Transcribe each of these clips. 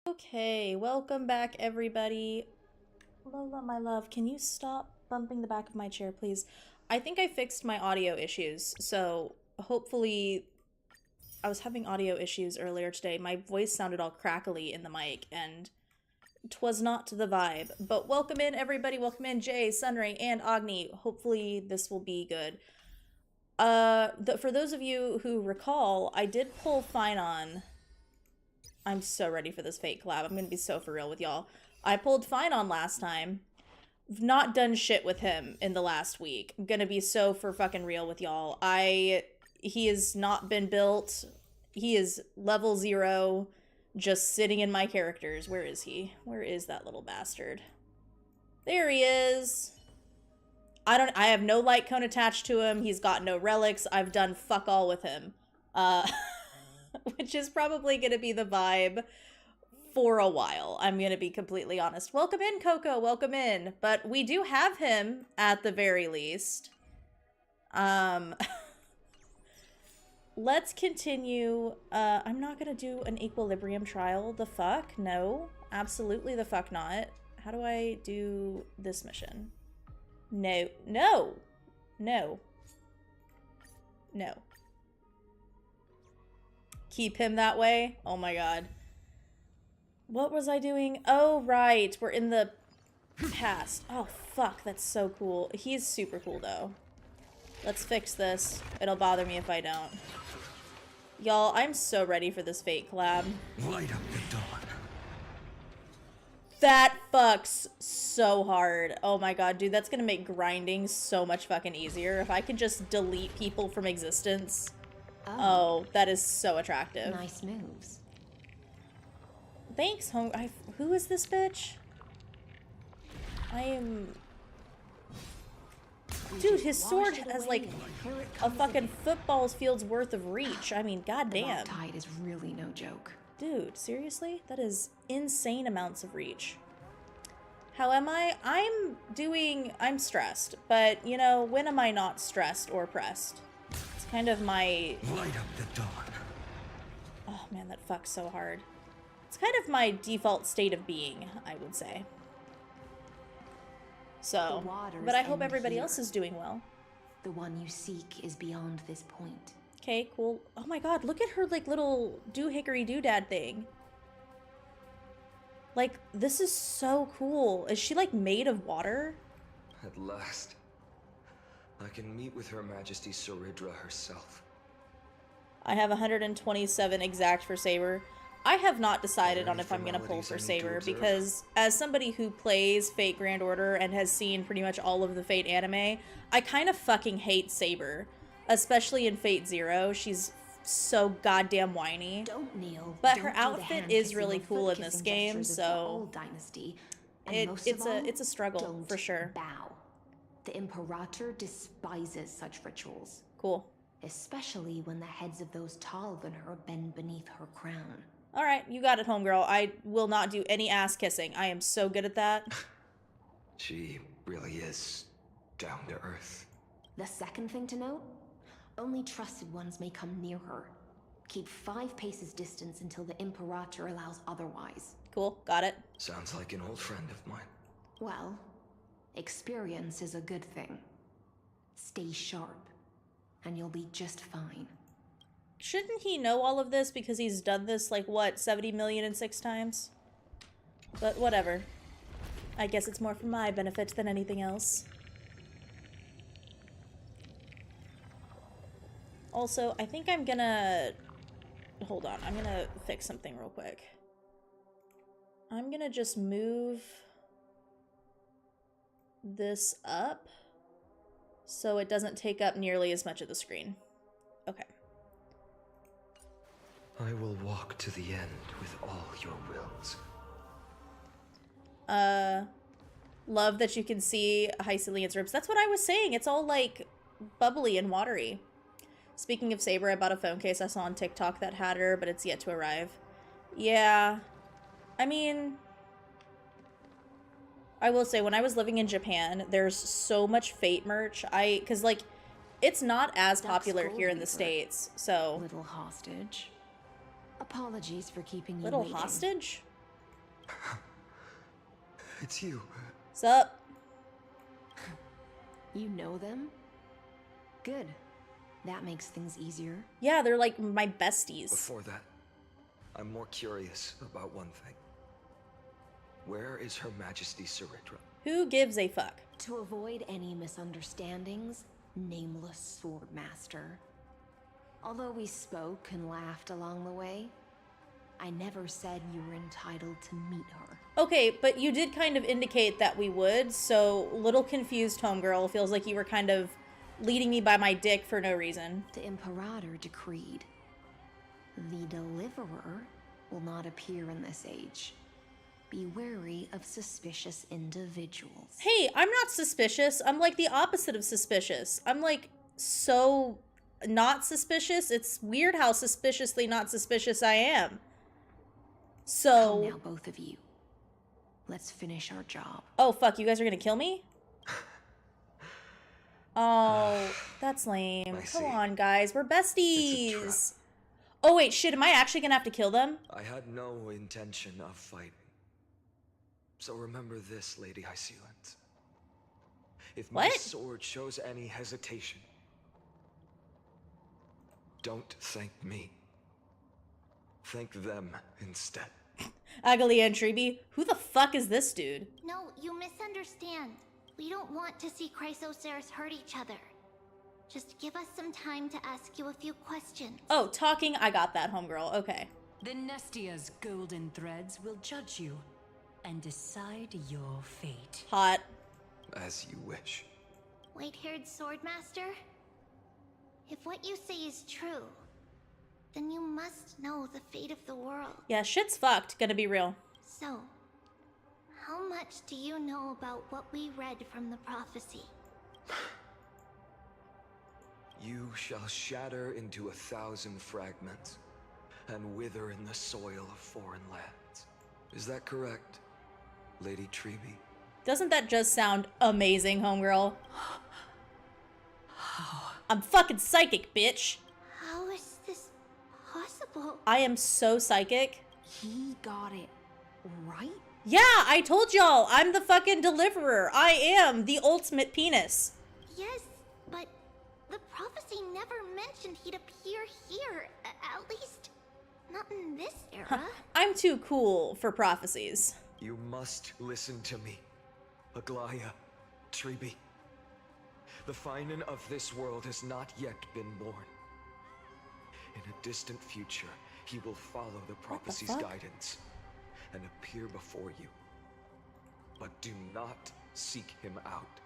Okay, welcome back everybody. Lola, my love, can you stop bumping the back of my chair, please? I think I fixed my audio issues, so hopefully... I was having audio issues earlier today. My voice sounded all crackly in the mic, and 'twas not the vibe. But welcome in, everybody. Welcome in, Jay, Sunray, and Agni. Hopefully this will be good. For those of you who recall, I did pull Phainon. I'm so ready for this fake collab. I'm gonna be so for real with y'all. I pulled Phainon last time. I've not done shit with him in the last week. I'm gonna be so for fucking real with y'all. He has not been built. He is level 0, just sitting in my characters. Where is he? Where is that little bastard? There he is. I have no light cone attached to him. He's got no relics. I've done fuck all with him. Which is probably gonna be the vibe for a while. I'm gonna be completely honest. Welcome in, Coco. Welcome in. But we do have him at the very least. Let's continue. I'm not gonna do an equilibrium trial. The fuck? No. Absolutely the fuck not. How do I do this mission? No. No! No. No. Keep him that way? Oh my god. What was I doing? Oh, right. We're in the past. Oh, fuck. That's so cool. He's super cool, though. Let's fix this. It'll bother me if I don't. Y'all, I'm so ready for this fate collab. Light up the dawn. That fucks so hard. Oh my god, dude, that's gonna make grinding so much fucking easier. If I could just delete people from existence. Oh, that is so attractive. Nice moves. Thanks, who is this bitch? I am... Dude, his sword has like a fucking football's field's worth of reach. I mean, goddamn. The tide is really no joke. Dude, seriously? That is insane amounts of reach. How am I? I'm stressed, but you know, when am I not stressed or pressed? It's kind of my... Light up the dawn. Oh man, that fucks so hard. It's kind of my default state of being, I would say. So, but I hope everybody else is doing well. The one you seek is beyond this point. Okay, cool. Oh my god, look at her like little doohickory-doodad thing. Like, this is so cool. Is she like made of water? At last, I can meet with Her Majesty Saridra herself. I have 127 exact for Saber. I have not decided on if I'm gonna pull for Saber because as somebody who plays Fate Grand Order and has seen pretty much all of the Fate anime, I kind of fucking hate Saber. Especially in Fate Zero, she's so goddamn whiny. Don't kneel. But her outfit is really cool in this game, so dynasty. it's a struggle for sure. Bow. The Imperator despises such rituals. Cool. Especially when the heads of those taller than her bend beneath her crown. Alright, you got it, homegirl. I will not do any ass kissing. I am so good at that. She really is down to earth. The second thing to note? Only trusted ones may come near her. Keep 5 paces distance until the Imperator allows otherwise. Cool, got it. Sounds like an old friend of mine. Well, experience is a good thing. Stay sharp, and you'll be just fine. Shouldn't he know all of this because he's done this, like, what, 70 million and 6 times? But whatever. I guess it's more for my benefit than anything else. Also, I think I'm gonna... Hold on, I'm gonna fix something real quick. I'm gonna just move this up so it doesn't take up nearly as much of the screen. Okay. I will walk to the end with all your wills. Love that you can see Hycelian's ribs. That's what I was saying. It's all, like, bubbly and watery. Speaking of Saber, I bought a phone case I saw on TikTok that had her, but it's yet to arrive. Yeah. I mean... I will say, when I was living in Japan, there's so much Fate merch. Cause, like, it's not as popular here in the States, so... Little hostage. Apologies for keeping you Little waiting. hostage? It's you. Sup? You know them? Good. That makes things easier. Yeah, they're like my besties. Before that, I'm more curious about one thing. Where is Her Majesty Ceridra? Who gives a fuck? To avoid any misunderstandings, nameless Swordmaster. Although we spoke and laughed along the way, I never said you were entitled to meet her. Okay, but you did kind of indicate that we would, so little confused, homegirl. Feels like you were kind of leading me by my dick for no reason. The Imperator decreed. The Deliverer will not appear in this age. Be wary of suspicious individuals. Hey, I'm not suspicious. I'm like the opposite of suspicious. I'm like so not suspicious. It's weird how suspiciously not suspicious I am. So... Come now, both of you. Let's finish our job. Oh, fuck, you guys are gonna kill me? Oh, that's lame. Come on, guys. We're besties. Oh, wait, shit. Am I actually gonna have to kill them? I had no intention of fighting. So remember this, Lady Hysealant. If my sword shows any hesitation, don't thank me. Thank them instead. Agalia and Treeby, who the fuck is this dude? No, you misunderstand. We don't want to see Chrysoceres hurt each other. Just give us some time to ask you a few questions. Oh, talking, I got that, homegirl. Okay. The Nestia's golden threads will judge you and decide your fate. Hot. As you wish. White-haired Swordmaster? If what you say is true, then you must know the fate of the world. Yeah, shit's fucked. Gonna be real. So, how much do you know about what we read from the prophecy? You shall shatter into 1,000 fragments and wither in the soil of foreign lands. Is that correct, Lady Treeby? Doesn't that just sound amazing, homegirl? I'm fucking psychic, bitch. How is this possible? I am so psychic. He got it right? Yeah, I told y'all, I'm the fucking deliverer. I am the ultimate penis. Yes, but the prophecy never mentioned he'd appear here. At least, not in this era. I'm too cool for prophecies. You must listen to me, Aglaia, Treeby. The Phainon of this world has not yet been born. In a distant future, he will follow the prophecy's guidance and appear before you. But do not seek him out,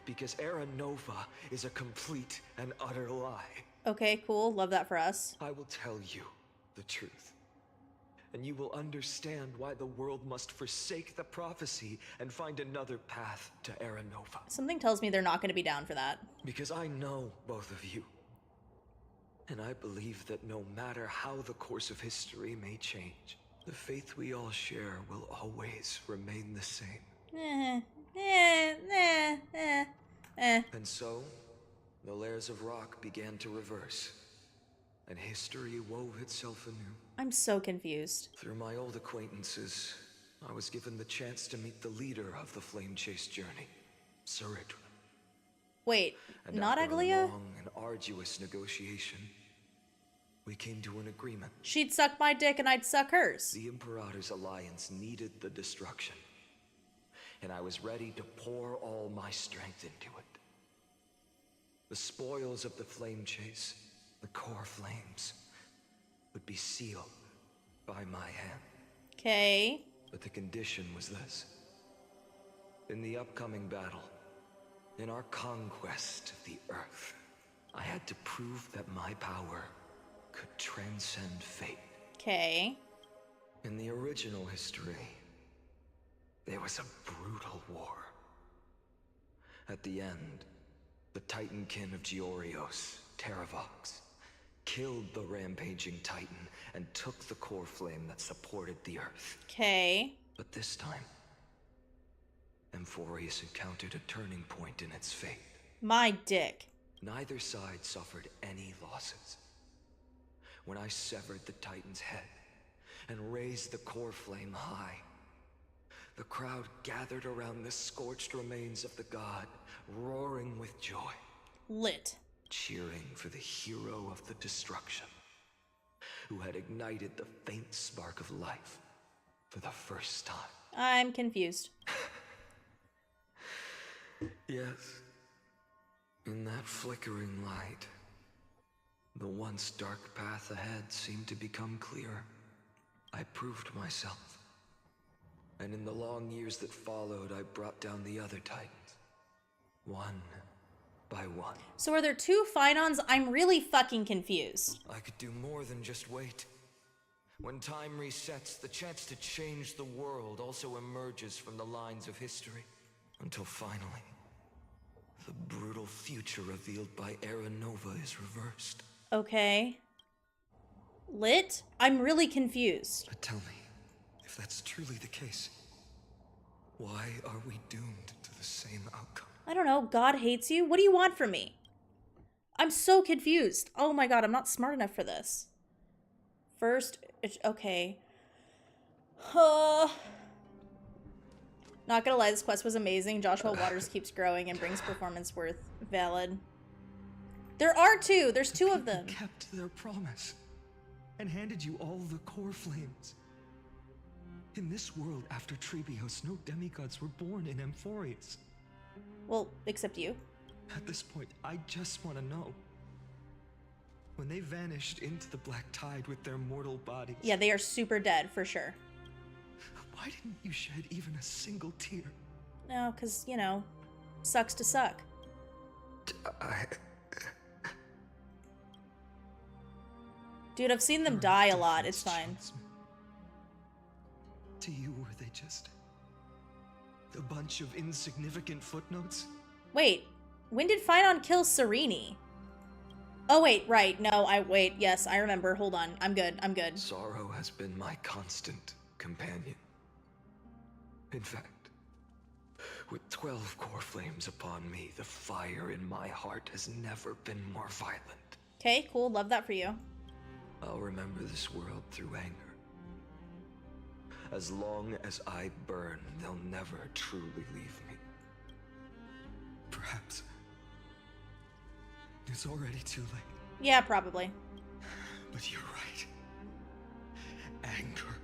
because Era Nova is a complete and utter lie. Okay, cool. Love that for us. I will tell you the truth, and you will understand why the world must forsake the prophecy and find another path to Era Nova. Something tells me they're not going to be down for that. Because I know both of you. And I believe that no matter how the course of history may change, the faith we all share will always remain the same. And so, the layers of rock began to reverse, and history wove itself anew. I'm so confused. Through my old acquaintances, I was given the chance to meet the leader of the Flame Chase journey, Ceridra. Wait, And not after Aglia? a long and arduous negotiation, we came to an agreement. She'd suck my dick and I'd suck hers. The Imperator's alliance needed the destruction, and I was ready to pour all my strength into it. The spoils of the Flame Chase, the core flames, would be sealed by my hand. Okay. But the condition was this. In the upcoming battle, in our conquest of the Earth, I had to prove that my power could transcend fate. Okay. In the original history, there was a brutal war. At the end, the Titankin of Georios, Terravox, killed the rampaging Titan and took the core flame that supported the Earth. Okay. But this time, Amphoreus encountered a turning point in its fate. My dick. Neither side suffered any losses. When I severed the Titan's head and raised the core flame high. The crowd gathered around the scorched remains of the god, roaring with joy. Lit. Cheering for the hero of the destruction, who had ignited the faint spark of life for the first time. I'm confused. Yes. In that flickering light, the once dark path ahead seemed to become clearer. I proved myself. And in the long years that followed, I brought down the other titans. One by one. So are there 2 Phainons? I'm really fucking confused. I could do more than just wait. When time resets, the chance to change the world also emerges from the lines of history. Until finally, the brutal future revealed by Era Nova is reversed. Okay. Lit? I'm really confused. But tell me, if that's truly the case, why are we doomed to the same outcome? I don't know. God hates you? What do you want from me? I'm so confused. Oh my god, I'm not smart enough for this. First, okay. Not gonna lie, this quest was amazing. Joshua Waters keeps growing and brings performance worth. Valid. There are 2. There's 2 of them. Kept their promise and handed you all the core flames. In this world after Trebios, no demigods were born in Amphoreus. Well, except you. At this point, I just want to know. When they vanished into the black tide with their mortal bodies... Yeah, they are super dead, for sure. Why didn't you shed even a single tear? No, because, you know, sucks to suck. Dude, I've seen them die a lot. It's fine. To you, were they just a bunch of insignificant footnotes? Wait, when did Phainon kill Serene? Oh, wait, right. No, wait, yes, I remember. Hold on. I'm good. Sorrow has been my constant companion. In fact, with 12 core flames upon me, the fire in my heart has never been more violent. Okay, cool. Love that for you. I'll remember this world through anger. As long as I burn, they'll never truly leave me. Perhaps it's already too late. Yeah, probably. But you're right. Anger,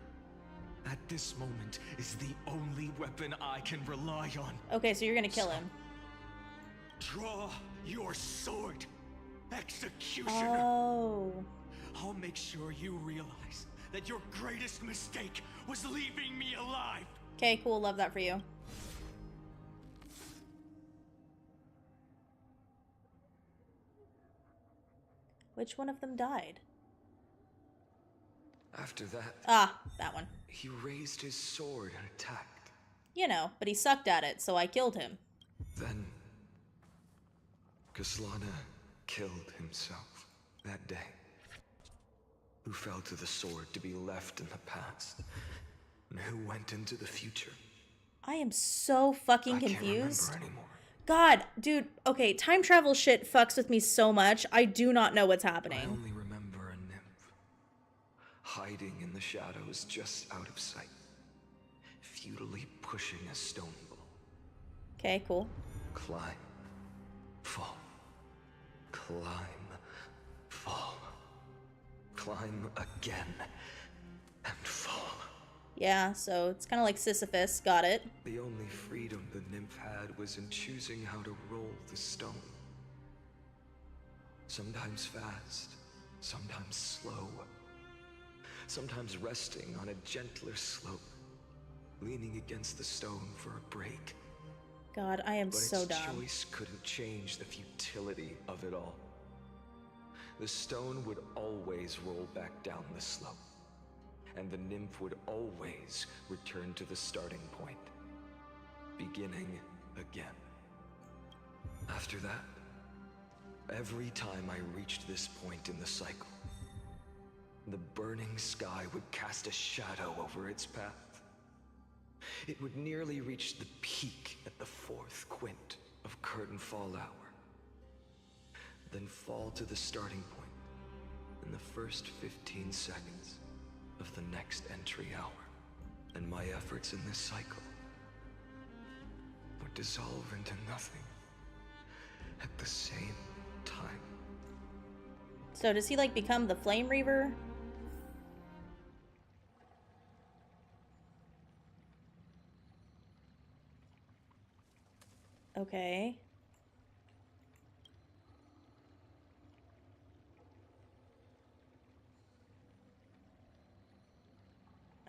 at this moment, is the only weapon I can rely on. Okay, so you're gonna kill him. Draw your sword, executioner. Oh. I'll make sure you realize that your greatest mistake was leaving me alive. Okay, cool. Love that for you. Which one of them died? After that... Ah, that one. He raised his sword and attacked. You know, but he sucked at it, so I killed him. Then... Kaslana killed himself that day. Who fell to the sword to be left in the past, and who went into the future. I am so fucking confused. I can't remember anymore. God, dude, okay, time travel shit fucks with me so much, I do not know what's happening. I only remember a nymph, hiding in the shadows just out of sight, futilely pushing a stone ball. Okay, cool. Climb, fall, climb, fall. Climb again, and fall. Yeah, so it's kind of like Sisyphus, got it. The only freedom the nymph had was in choosing how to roll the stone. Sometimes fast, sometimes slow. Sometimes resting on a gentler slope, leaning against the stone for a break. God, I am so dumb. But its choice couldn't change the futility of it all. The stone would always roll back down the slope, and the nymph would always return to the starting point, beginning again. After that, every time I reached this point in the cycle, the burning sky would cast a shadow over its path. It would nearly reach the peak at the 4th quint of curtain fall hour, then fall to the starting point in the first 15 seconds of the next entry hour, and my efforts in this cycle would dissolve into nothing at the same time. So does he like become the Flame Reaver? Okay.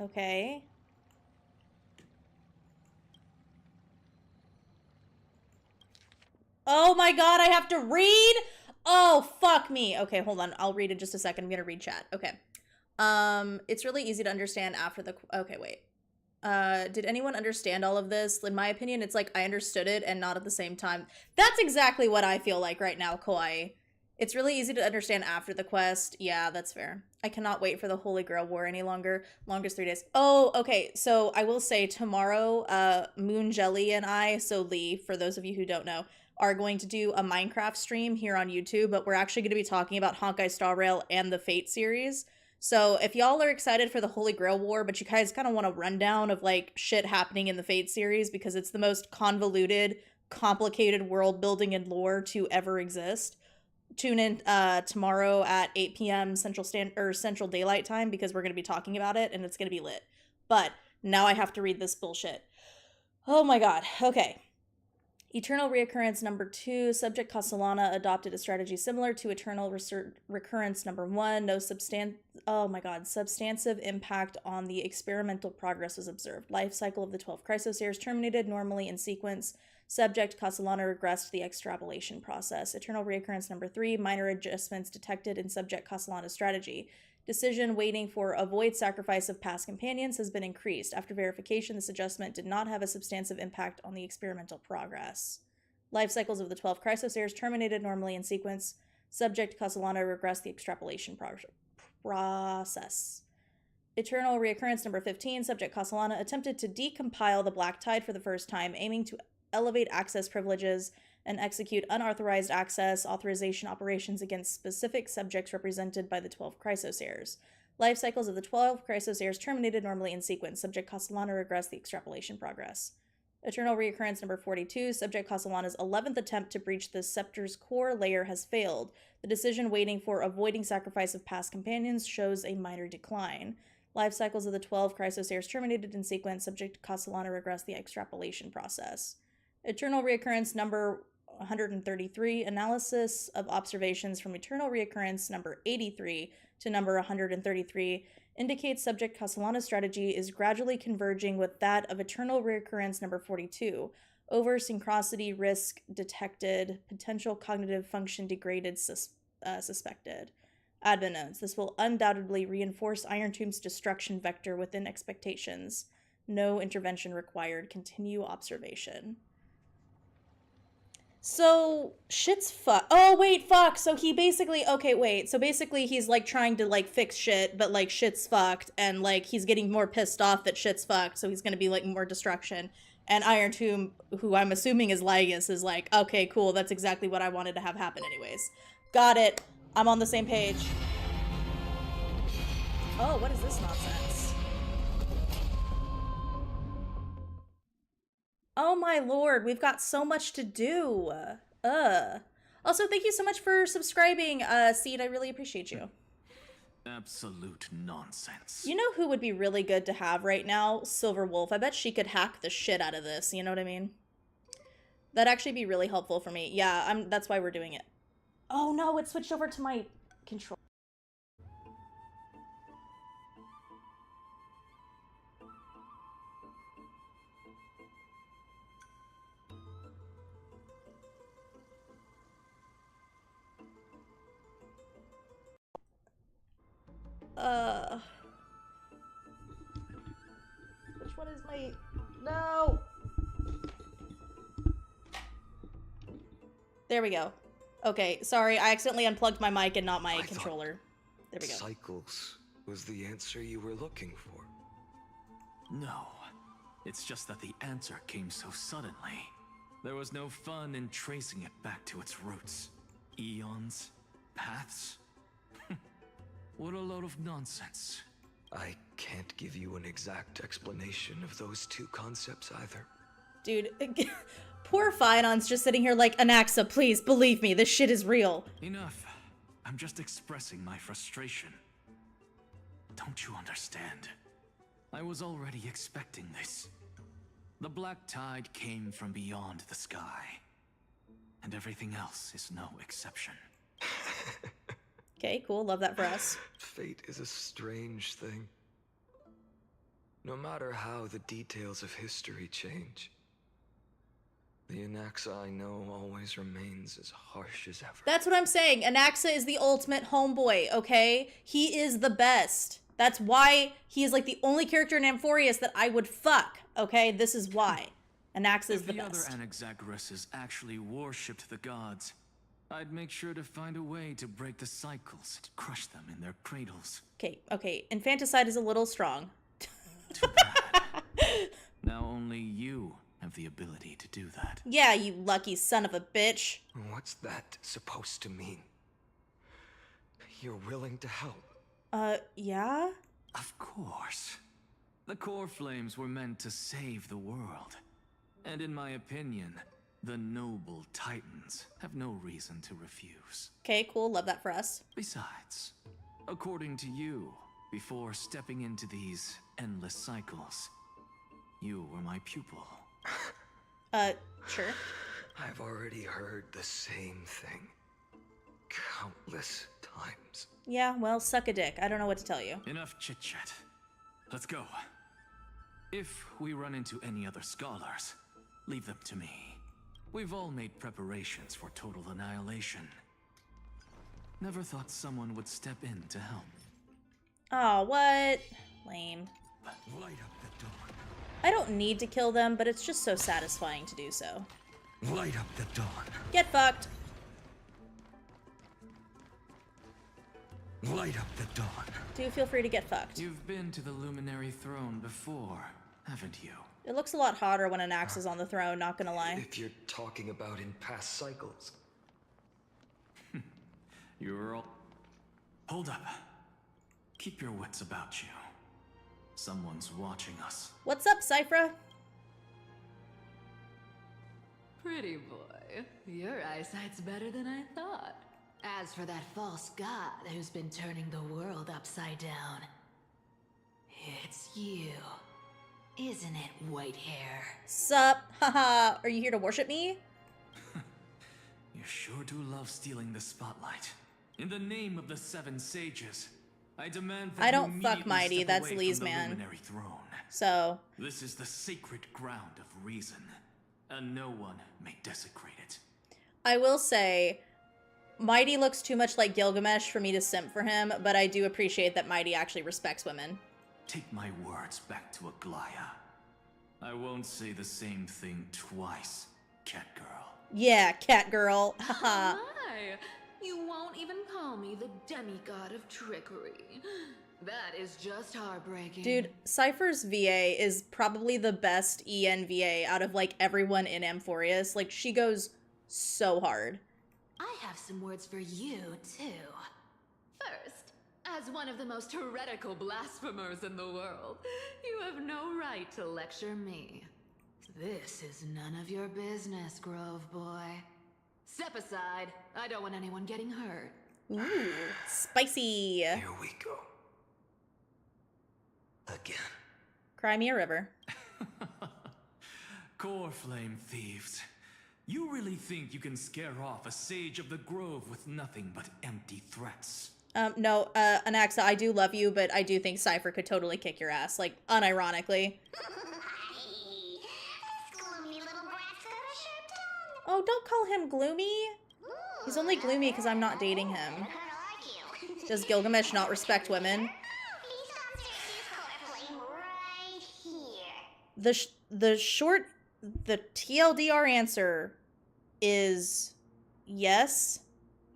Okay. Oh my god, I have to read? Oh, fuck me. Okay, hold on. I'll read in just a second. I'm gonna read chat. Okay. It's really easy to understand after the... Okay, wait. Did anyone understand all of this? In my opinion, it's like I understood it and not at the same time. That's exactly what I feel like right now, Kawaii. It's really easy to understand after the quest. Yeah, that's fair. I cannot wait for the Holy Grail War any longer. Longest 3 days. Oh, okay. So I will say tomorrow, Moon Jelly and I, so Lee, for those of you who don't know, are going to do a Minecraft stream here on YouTube, but we're actually going to be talking about Honkai Star Rail and the Fate series. So if y'all are excited for the Holy Grail War, but you guys kind of want a rundown of like shit happening in the Fate series because it's the most convoluted, complicated world building and lore to ever exist, tune in tomorrow at 8 p.m. Central Daylight Time because we're going to be talking about it and it's going to be lit. But now I have to read this bullshit. Oh my god. Okay. Eternal Reoccurrence number 2, Subject Castellana adopted a strategy similar to Eternal Recurrence number 1. No substantive impact on the experimental progress was observed. Life cycle of the 12 Chrysosaurs terminated normally in sequence. Subject Castellana regressed the extrapolation process. Eternal Reoccurrence number 3, minor adjustments detected in Subject Castellana's strategy. Decision waiting for avoid sacrifice of past companions has been increased. After verification, this adjustment did not have a substantive impact on the experimental progress. Life cycles of the 12 Chrysosaurs terminated normally in sequence. Subject Castellana regressed the extrapolation process. Eternal Reoccurrence number 15, Subject Castellana attempted to decompile the Black Tide for the first time, aiming to elevate access privileges and execute unauthorized access authorization operations against specific subjects represented by the 12 Chrysosaurs. Life cycles of the 12 Chrysosaurs terminated normally in sequence. Subject Castellana regressed the extrapolation progress. Eternal Reoccurrence number 42, Subject Castellana's 11th attempt to breach the Scepter's core layer has failed. The decision waiting for avoiding sacrifice of past companions shows a minor decline. Life cycles of the 12 Chrysosaurs terminated in sequence. Subject Castellana regressed the extrapolation process. Eternal Reoccurrence number 133, analysis of observations from Eternal Reoccurrence number 83 to number 133 indicates Subject Castellana's strategy is gradually converging with that of Eternal Reoccurrence number 42. Over synchronicity risk detected, potential cognitive function degraded suspected. Admin notes, this will undoubtedly reinforce Iron Tomb's destruction vector within expectations. No intervention required. Continue observation. So, shit's fuck. Oh, wait, fuck. So he basically, okay, wait. So basically he's, like, trying to, like, fix shit, but, like, shit's fucked. And, like, he's getting more pissed off that shit's fucked, so he's gonna be, like, more destruction. And Iron Tomb, who I'm assuming is Lygus, is like, okay, cool, that's exactly what I wanted to have happen anyways. Got it. I'm on the same page. Oh, what is this nonsense? Oh my lord, we've got so much to do. Also, thank you so much for subscribing, Seed. I really appreciate you. Absolute nonsense. You know who would be really good to have right now? Silver Wolf. I bet she could hack the shit out of this, you know what I mean? That'd actually be really helpful for me. Yeah, that's why we're doing it. Oh no, it switched over to my control. Which one is my... No! There we go. Okay, sorry, I accidentally unplugged my mic and not my controller. There we go. Cycles was the answer you were looking for. No, it's just that the answer came so suddenly. There was no fun in tracing it back to its roots. Eons, paths. What a load of nonsense. I can't give you an exact explanation of those two concepts either. Dude, poor Phainon's just sitting here like, Anaxa, please, believe me, this shit is real. Enough. I'm just expressing my frustration. Don't you understand? I was already expecting this. The black tide came from beyond the sky. And everything else is no exception. Okay, cool, love that for us. Fate is a strange thing. No matter how the details of history change, the Anaxa I know always remains as harsh as ever. That's what I'm saying. Anaxa is the ultimate homeboy, okay? He is the best. That's why he is like the only character in Amphoreus that I would fuck, okay? This is why. Anaxa is the best. If the other Anaxagoras actually worshipped the gods, I'd make sure to find a way to break the cycles and crush them in their cradles. Okay. Infanticide is a little strong. Too bad. Now only you have the ability to do that. Yeah, you lucky son of a bitch. What's that supposed to mean? You're willing to help? Yeah? Of course. The core flames were meant to save the world. And in my opinion, the noble titans have no reason to refuse. Okay, cool, love that for us. Besides, according to you, before stepping into these endless cycles, you were my pupil. Sure. I've already heard the same thing countless times. Yeah, well, suck a dick. I don't know what to tell you. Enough chit-chat. Let's go. If we run into any other scholars, leave them to me. We've all made preparations for total annihilation. Never thought someone would step in to help. Oh, what? Lame. Light up the dawn. I don't need to kill them, but it's just so satisfying to do so. Light up the dawn. Get fucked. Light up the dawn. Do feel free to get fucked. You've been to the Luminary Throne before, haven't you? It looks a lot hotter when an axe is on the throne, not gonna lie. If you're talking about in past cycles. You're all... Hold up. Keep your wits about you. Someone's watching us. What's up, Cyphra? Pretty boy, your eyesight's better than I thought. As for that false god who's been turning the world upside down, it's you, isn't it, white hair? Sup? Haha, are you here to worship me? You sure do love stealing the spotlight. In the name of the Seven Sages, I demand that I don't you fuck immediately Mighty, step that's away Lee's from the man. Luminary Throne. So, This is the sacred ground of reason, and no one may desecrate it. I will say, Mighty looks too much like Gilgamesh for me to simp for him, but I do appreciate that Mighty actually respects women. Take my words back to Aglaya. I won't say the same thing twice, cat girl. Yeah, cat girl. Haha. My, you won't even call me the demigod of trickery. That is just heartbreaking. Dude, Cypher's VA is probably the best ENVA out of, like, everyone in Amphoreus. Like, she goes so hard. I have some words for you, too. First, as one of the most heretical blasphemers in the world, you have no right to lecture me. This is none of your business, Grove Boy. Step aside. I don't want anyone getting hurt. Ooh, spicy. Here we go. Again. Cry me a river. Core flame thieves. You really think you can scare off a sage of the grove with nothing but empty threats? No, Anaxa, I do love you, but I do think Cypher could totally kick your ass, like, unironically. Gloomy little brat's got a sharp tongue. Oh, don't call him gloomy. He's only gloomy because I'm not dating him. I like you. Does Gilgamesh not respect women? He's downstairs core flame right here. The TLDR answer is yes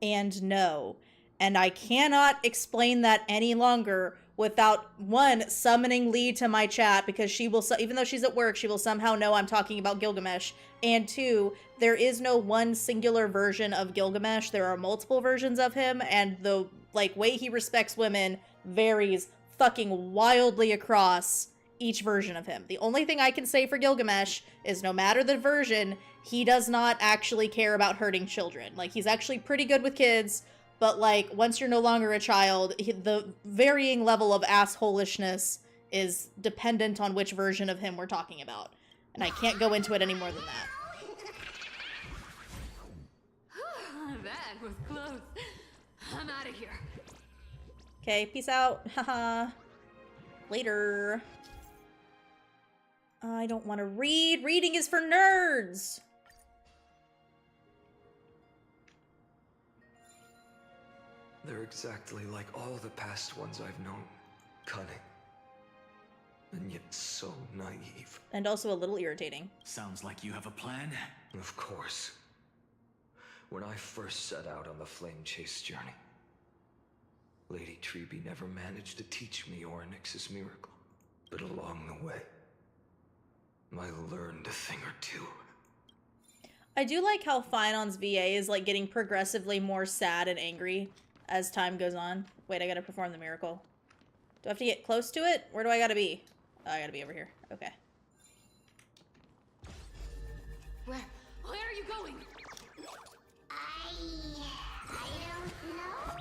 and no. And I cannot explain that any longer without, one, summoning Lee to my chat, because she will, even though she's at work, she will somehow know I'm talking about Gilgamesh. And two, there is no one singular version of Gilgamesh. There are multiple versions of him, and the, like, way he respects women varies fucking wildly across each version of him. The only thing I can say for Gilgamesh is no matter the version, he does not actually care about hurting children. Like, he's actually pretty good with kids, but, like, once you're no longer a child, the varying level of assholishness is dependent on which version of him we're talking about. And I can't go into it any more than that. That was close. I'm out of here. Okay, peace out. Haha. Later. I don't want to read. Reading is for nerds. They're exactly like all the past ones I've known. Cunning. And yet so naive. And also a little irritating. Sounds like you have a plan. Of course. When I first set out on the flame chase journey, Lady Treby never managed to teach me Orynyx's miracle. But along the way, I learned a thing or two. I do like how Phainon's VA is like getting progressively more sad and angry as time goes on. Wait, I gotta perform the miracle. Do I have to get close to it? Where do I gotta be? Oh, I gotta be over here. Okay. Where are you going? I don't know.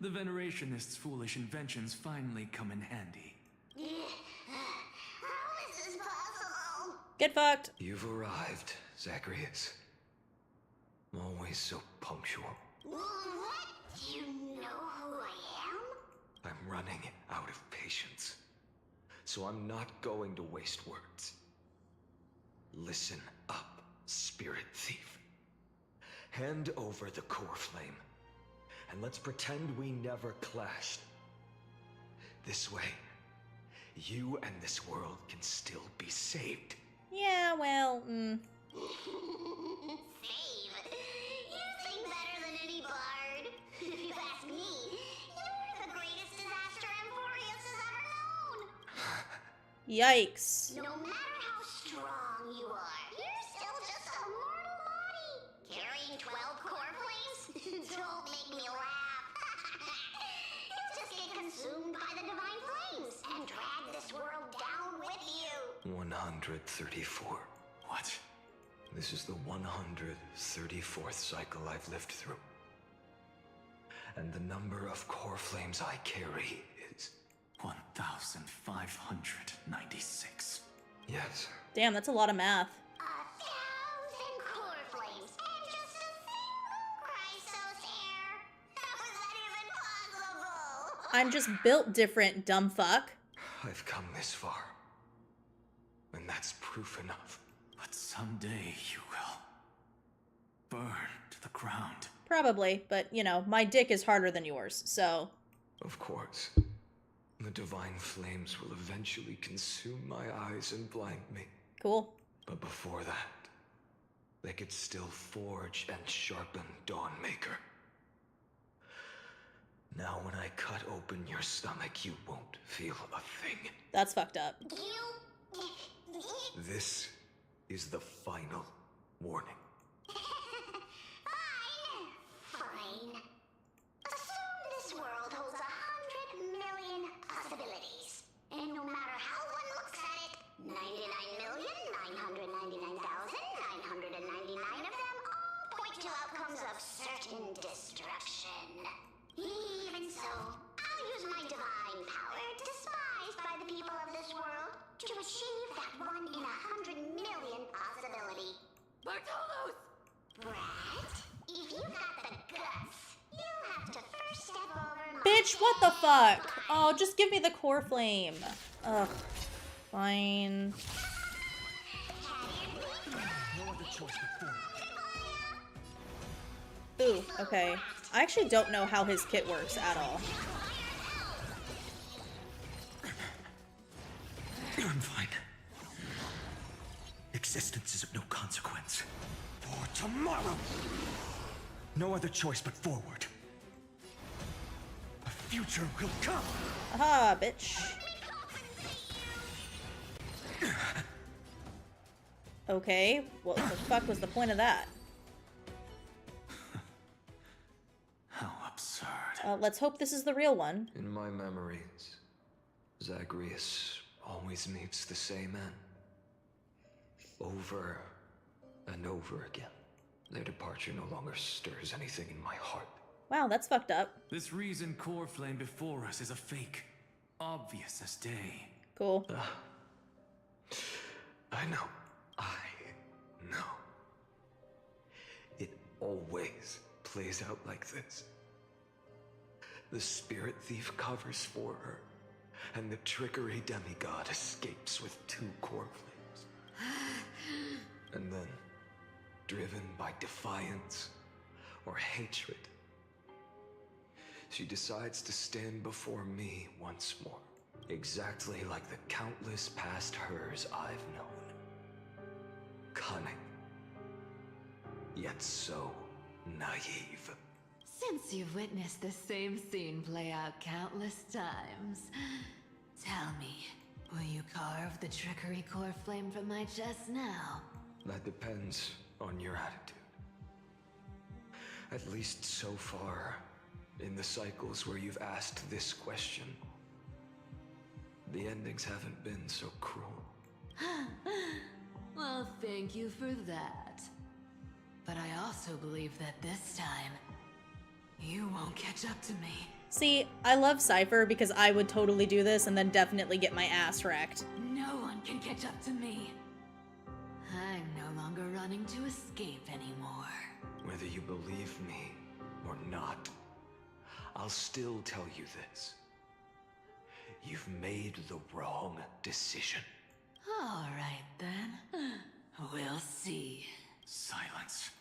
The Venerationists' foolish inventions finally come in handy. How is this possible? Get fucked. You've arrived, Zacharias. Always so punctual. What? Do you know who I am? I'm running out of patience. So I'm not going to waste words. Listen up, spirit thief. Hand over the core flame, and let's pretend we never clashed. This way, you and this world can still be saved. Yeah, well, Save. You sing better than any bard. If you ask me, you're the greatest disaster Amphoreus has ever known. Yikes. No matter how strong you are, you're still just a mortal body. Carrying 12 core flames? Don't make me laugh. You'll just get consumed by the divine flames and drag this world down with you. 134. What? This is the 134th cycle I've lived through. And the number of core flames I carry is... 1,596. Yes. Damn, that's a lot of math. 1,000 core flames and just a single Chrysos hair. How is that even possible? I'm just built different, dumb fuck. I've come this far. And that's proof enough. But someday you will burn to the ground. Probably, but, you know, my dick is harder than yours, so... Of course. The divine flames will eventually consume my eyes and blind me. Cool. But before that, they could still forge and sharpen Dawnmaker. Now when I cut open your stomach, you won't feel a thing. That's fucked up. This is the final warning. Fine. Assume this world holds 100 million possibilities. And no matter how one looks at it, 99,999,999 of them all point to outcomes of certain destruction. Even so, I'll use my divine power, despised by the people of this world, to achieve that 1 in 100 million possibility. Bartolos! Brett, if you've got the guts, you'll have to first step over my Bitch, what the fuck? Oh, just give me the core flame. Ugh. Fine. Ooh, okay. I actually don't know how his kit works at all. I'm fine. Existence is of no consequence. For tomorrow! No other choice but forward. A future will come! Aha, bitch. Okay, what the fuck was the point of that? How absurd. Let's hope this is the real one. In my memories, Zagreus always meets the same end. Over and over again. Their departure no longer stirs anything in my heart. Wow, that's fucked up. This reason core flame before us is a fake. Obvious as day. Cool. I know. It always plays out like this. The spirit thief covers for her, and the trickery demigod escapes with 2 core flames. And then, driven by defiance or hatred, she decides to stand before me once more, exactly like the countless past hers I've known. Cunning, yet so naive. Since you've witnessed the same scene play out countless times, tell me, will you carve the trickery core flame from my chest now? That depends on your attitude. At least so far, in the cycles where you've asked this question, the endings haven't been so cruel. Well, thank you for that. But I also believe that this time, you won't catch up to me. See, I love Cypher because I would totally do this and then definitely get my ass wrecked. No one can catch up to me. I'm no longer running to escape anymore. Whether you believe me or not, I'll still tell you this. You've made the wrong decision. All right, then. We'll see. Silence.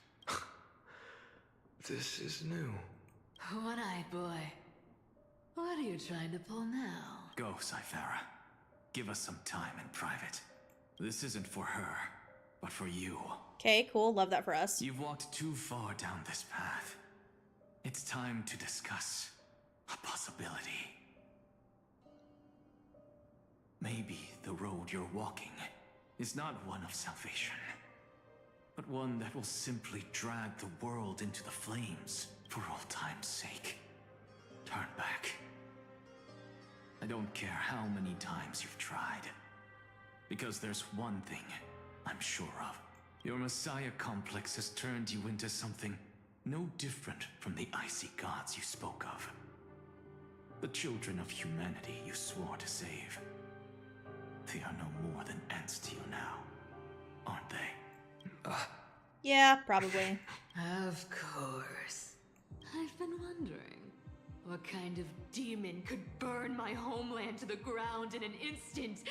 This is new. One-eyed boy. What are you trying to pull now? Go, Cyphera. Give us some time in private. This isn't for her, but for you. Okay, cool. Love that for us. You've walked too far down this path. It's time to discuss a possibility. Maybe the road you're walking is not one of salvation, but one that will simply drag the world into the flames for old time's sake. Turn back. I don't care how many times you've tried, because there's one thing I'm sure of. Your Messiah complex has turned you into something no different from the icy gods you spoke of. The children of humanity you swore to save. They are no more than ants to you now, aren't they? Yeah, probably. Of course. I've been wondering, what kind of demon could burn my homeland to the ground in an instant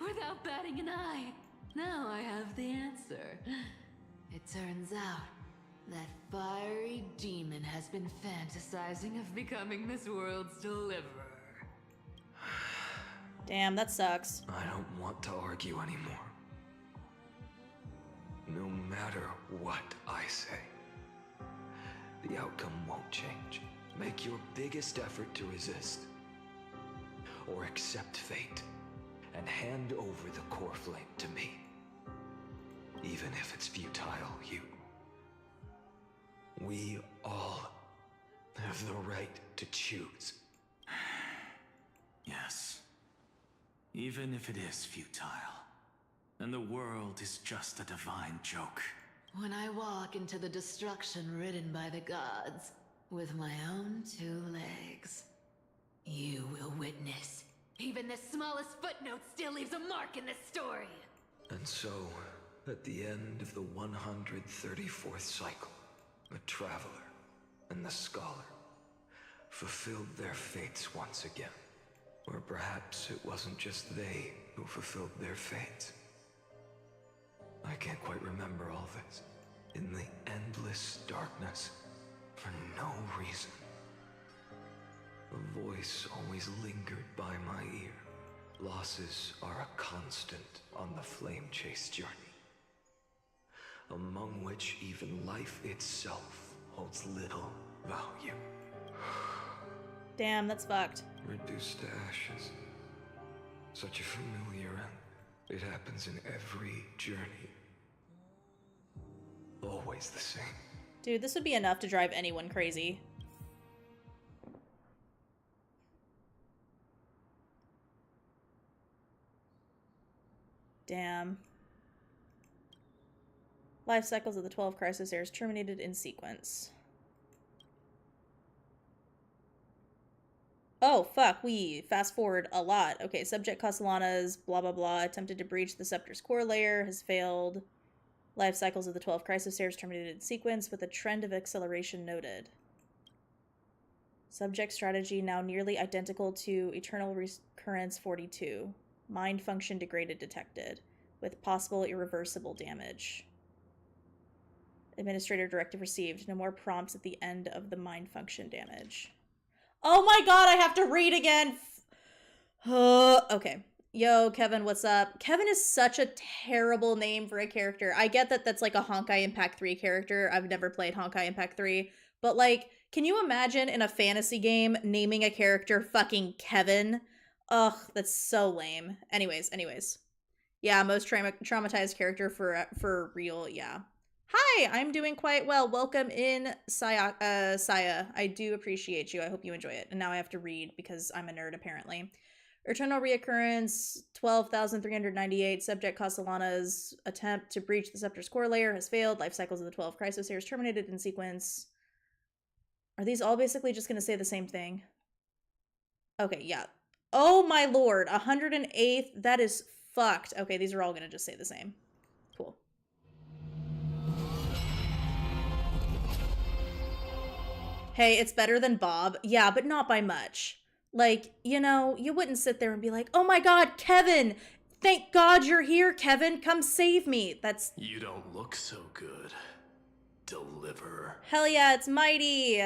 without batting an eye? Now I have the answer. It turns out that fiery demon has been fantasizing of becoming this world's deliverer. Damn, that sucks. I don't want to argue anymore. No matter what I say, the outcome won't change. Make your biggest effort to resist. Or accept fate and hand over the core flame to me. Even if it's futile, we all have the right to choose. Yes. Even if it is futile, and the world is just a divine joke. When I walk into the destruction ridden by the gods, with my own 2 legs, you will witness. Even the smallest footnote still leaves a mark in this story. And so, at the end of the 134th cycle, the Traveler and the Scholar fulfilled their fates once again. Or perhaps it wasn't just they who fulfilled their fates. I can't quite remember all this. In the endless darkness, for no reason, a voice always lingered by my ear. Losses are a constant on the flame chase journey, among which even life itself holds little value. Damn, that's fucked. Reduced to ashes. Such a familiar end. It happens in every journey. Always the same. Dude, this would be enough to drive anyone crazy. Damn. Life cycles of the 12 crisis heirs terminated in sequence. Oh, fuck, we fast forward a lot. Okay, subject Castellanas, blah, blah, blah, attempted to breach the Scepter's core layer, has failed. Life cycles of the 12 crisis heirs terminated in sequence with a trend of acceleration noted. Subject strategy now nearly identical to Eternal Recurrence 42. Mind function degraded detected, with possible irreversible damage. Administrator directive received. No more prompts at the end of the mind function damage. Oh my god, I have to read again! Okay. Yo, Kevin, what's up? Kevin is such a terrible name for a character. I get that that's like a Honkai Impact 3 character. I've never played Honkai Impact 3. But like, can you imagine in a fantasy game naming a character fucking Kevin? Ugh, that's so lame. Anyways. Yeah, most traumatized character for real, yeah. Hi, I'm doing quite well. Welcome in, Saya. I do appreciate you. I hope you enjoy it. And now I have to read because I'm a nerd, apparently. Eternal Reoccurrence, 12,398. Subject Castellana's attempt to breach the Scepter's core layer has failed. Life cycles of the 12 crisis heirs terminated in sequence. Are these all basically just going to say the same thing? Okay, yeah. Oh my lord, 108th. That is fucked. Okay, these are all going to just say the same. Cool. Hey, it's better than Bob. Yeah, but not by much. Like, you know, you wouldn't sit there and be like, oh my god, Kevin! Thank God you're here, Kevin! Come save me! That's... You don't look so good, Deliverer. Hell yeah, it's Mighty!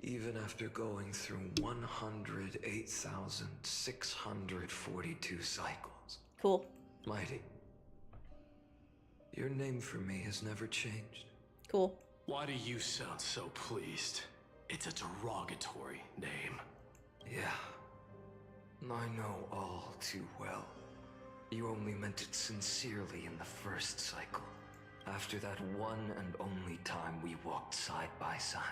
Even after going through 108,642 cycles. Cool. Mighty. Your name for me has never changed. Cool. Why do you sound so pleased? It's a derogatory name. Yeah. I know all too well. You only meant it sincerely in the first cycle. After that one and only time we walked side by side.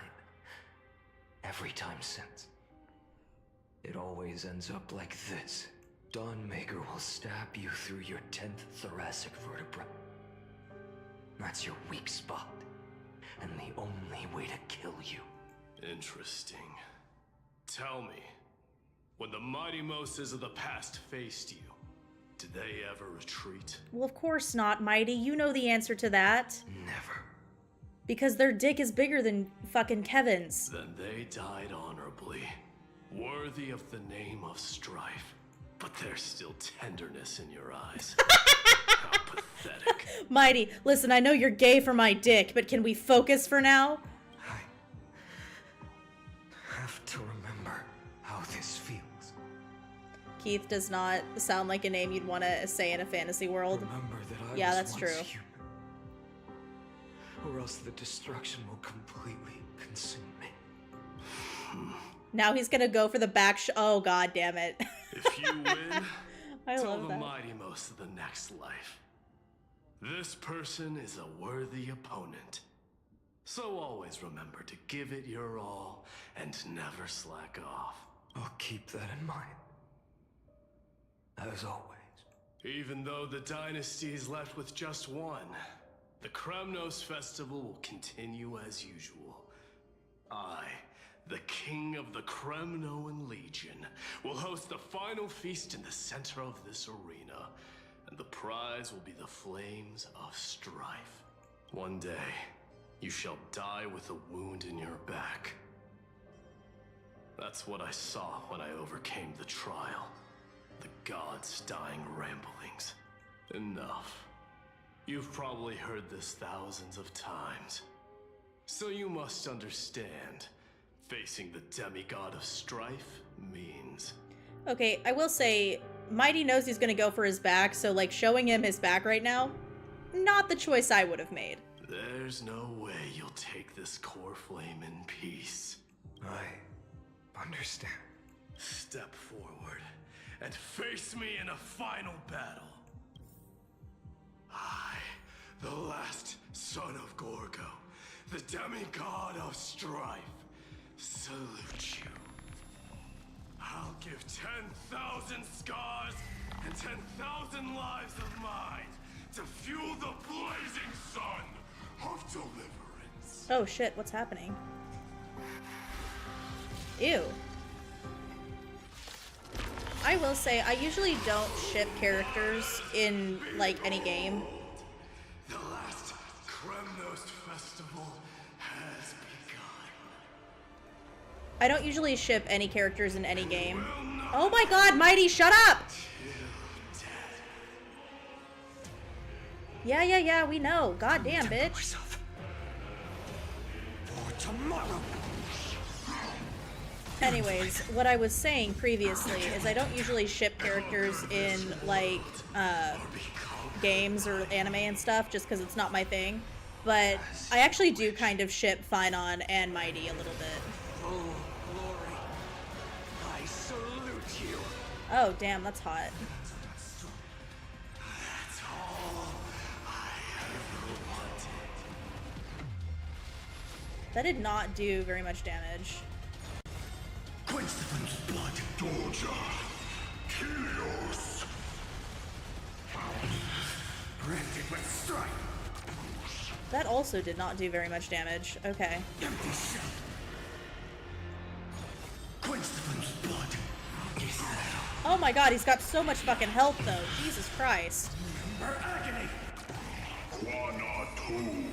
Every time since. It always ends up like this. Dawnmaker will stab you through your 10th thoracic vertebra. That's your weak spot. And the only way to kill you. Interesting. Tell me, when the mighty Moses of the past faced you, did they ever retreat? Well, of course not, Mighty. You know the answer to that. Never. Because their dick is bigger than fucking Kevin's. Then they died honorably, worthy of the name of strife. But there's still tenderness in your eyes. How pathetic. Mighty, listen, I know you're gay for my dick, but can we focus for now? I have to remember how this feels. Keith does not sound like a name you'd want to say in a fantasy world. Remember that I Yeah, was that's once true. human. Or else the destruction will completely consume me. Now he's gonna go for the back oh god damn it. If you win, I tell love the that. mighty most of the next life. This person is a worthy opponent. So always remember to give it your all and never slack off. I'll keep that in mind. As always. Even though the dynasty is left with just one, the Kremnos festival will continue as usual. I, the king of the Kremnoan Legion, will host the final feast in the center of this arena, and the prize will be the flames of strife. One day, you shall die with a wound in your back. That's what I saw when I overcame the trial. The gods' dying ramblings. Enough. You've probably heard this thousands of times. So you must understand, facing the demigod of strife means... Okay, I will say, Mighty knows he's gonna go for his back, so like showing him his back right now, not the choice I would have made. There's no way you'll take this core flame in peace. I understand. Step forward and face me in a final battle. I, the last son of Gorgo, the demigod of strife, salute you. I'll give 10,000 scars and 10,000 lives of mine to fuel the blazing sun of deliverance. Oh shit, what's happening? Ew. I will say, I usually don't ship characters in, like, any game. The last Kremnos festival has begun. I don't usually ship any characters in any game. Oh my god, Mighty, shut up! Yeah, we know. Goddamn, bitch. For tomorrow. Anyways, what I was saying previously is I don't usually ship characters in, like, games or anime and stuff, just because it's not my thing. But I actually do kind of ship Phainon and Mighty a little bit. Oh, glory. I salute you. Oh, damn, that's hot. That's all I ever wanted. That did not do very much damage. Quench the flame's blood. Doja. Kilos. Rend it with strife. That also did not do very much damage. Okay. Empty shell. Quench the flame's blood. Is that Oh my god, he's got so much fucking health, though. Jesus Christ. her agony? Quanadu.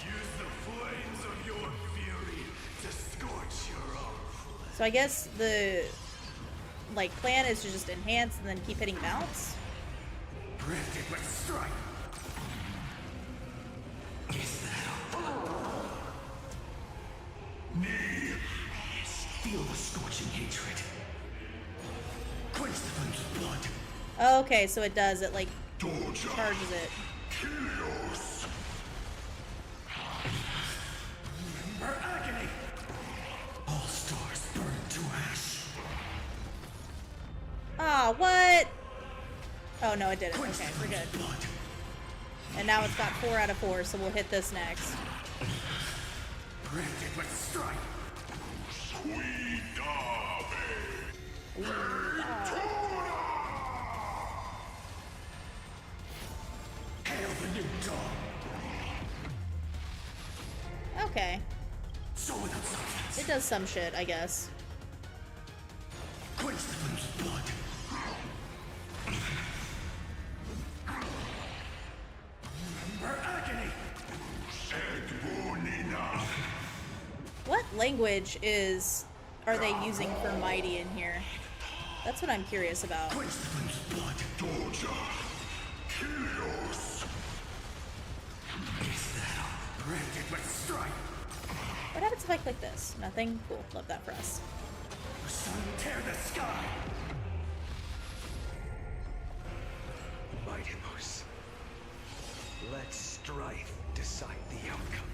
Use the flames of your fury to scorch your own flesh. So I guess the, like, plan is to just enhance and then keep hitting bounce? Rend it with strife. Is that all? Me. Feel the scorching hatred. Quench the flame's blood. Oh, okay, so it does. It, like, Doja. charges it. Kilos. Her agony. All stars burn to ash. Ah, what? Oh, no, it didn't. Quench Okay, the we're good. flame's blood. And now it's got 4 out of 4, so we'll hit this next. Rend it with strife. Hail the new dawn. Okay. So without substance. It does some shit, I guess. Quench the flame's blood. Her agony. What language are they using for Mighty in here? That's what I'm curious about. Quench the flame's blood. Doja. Kilos. Is that all? Rend it with strife. What happens if I click this? Nothing? Cool. Love that for us. Sun tear the sky. Mightymoose. Let strife decide the outcome.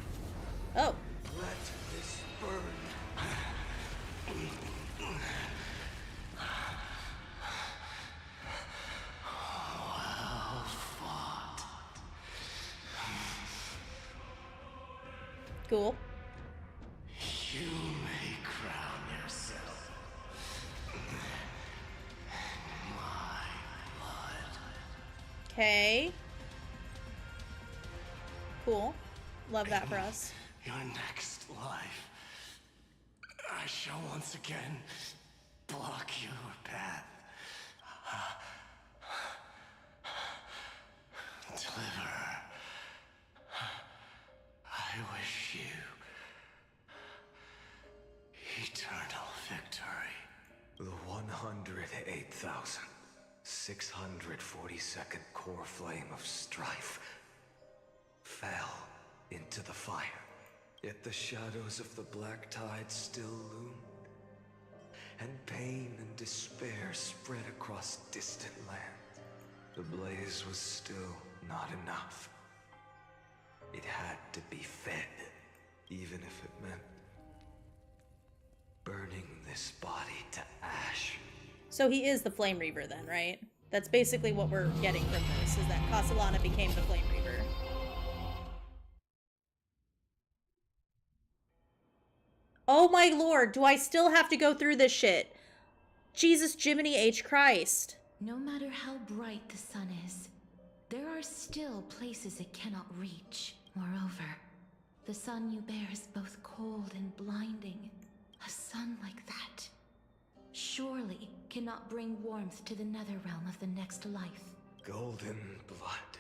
Oh. Let this burn. Cool. You may crown yourself my blood. Okay. Cool. Love that for us. Your next life, I shall once again block your path. Deliverer, I wish you eternal victory. The 108,642nd core flame of strife fell into the fire. Yet the shadows of the black tide still loomed, and pain and despair spread across distant lands. The blaze was still not enough. It had to be fed, even if it meant burning this body to ash. So he is the Flame Reaver then, right? That's basically what we're getting from this, is that Castellana became the Flame Reaver. Oh my lord, do I still have to go through this shit? Jesus Jiminy H. Christ. No matter how bright the sun is, there are still places it cannot reach. Moreover, the sun you bear is both cold and blinding. A sun like that surely cannot bring warmth to the nether realm of the next life. Golden blood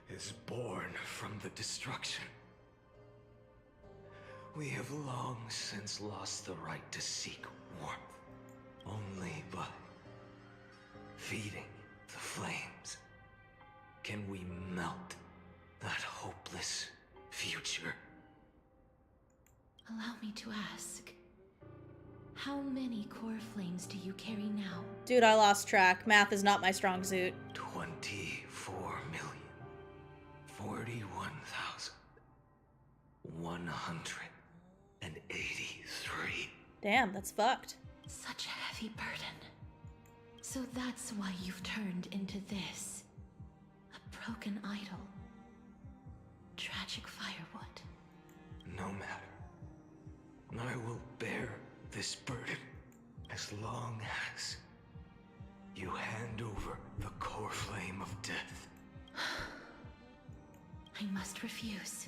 is born from the destruction. We have long since lost the right to seek warmth. Only by feeding the flames can we melt that hopeless future. Allow me to ask, how many core flames do you carry now? Dude, I lost track. Math is not my strong suit. 24,041,183. Damn, that's fucked. Such a heavy burden. So that's why you've turned into this. A broken idol. Tragic firewood. No matter. I will bear this burden as long as you hand over the core flame of death. I must refuse.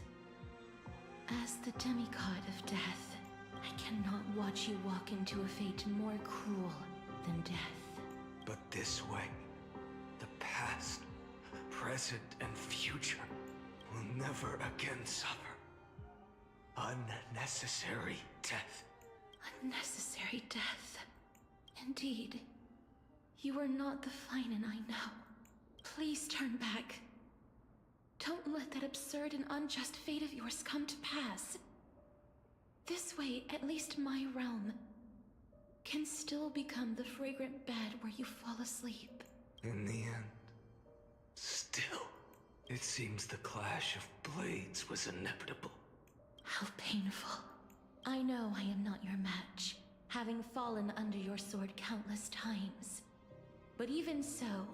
As the demigod of death, I cannot watch you walk into a fate more cruel than death. But this way, the past, present, and future will never again suffer unnecessary death. Unnecessary death. Indeed. You are not the Phainon I know. Please turn back. Don't let that absurd and unjust fate of yours come to pass. This way, at least my realm can still become the fragrant bed where you fall asleep. In the end, still, it seems the clash of blades was inevitable. How painful. I know I am not your match, having fallen under your sword countless times. But even so,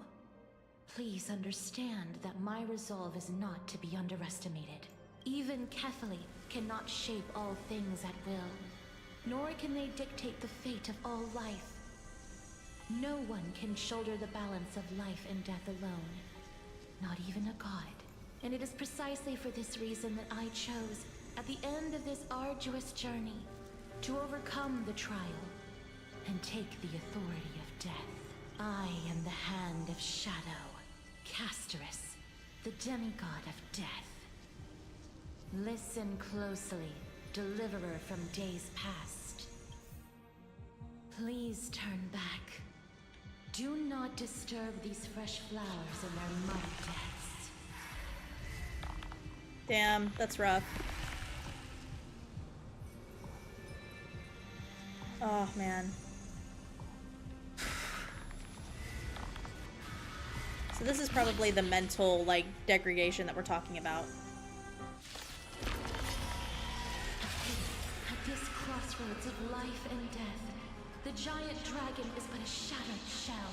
please understand that my resolve is not to be underestimated. Even Kethali cannot shape all things at will, nor can they dictate the fate of all life. No one can shoulder the balance of life and death alone, not even a god. And it is precisely for this reason that I chose, at the end of this arduous journey, to overcome the trial and take the authority of death. I am the Hand of Shadow, Casterus, the demigod of death. Listen closely, deliverer from days past. Please turn back. Do not disturb these fresh flowers in their muddy depths. Damn, that's rough. Oh, man. So this is probably the mental, like, degradation that we're talking about. At this crossroads of life and death, the giant dragon is but a shattered shell.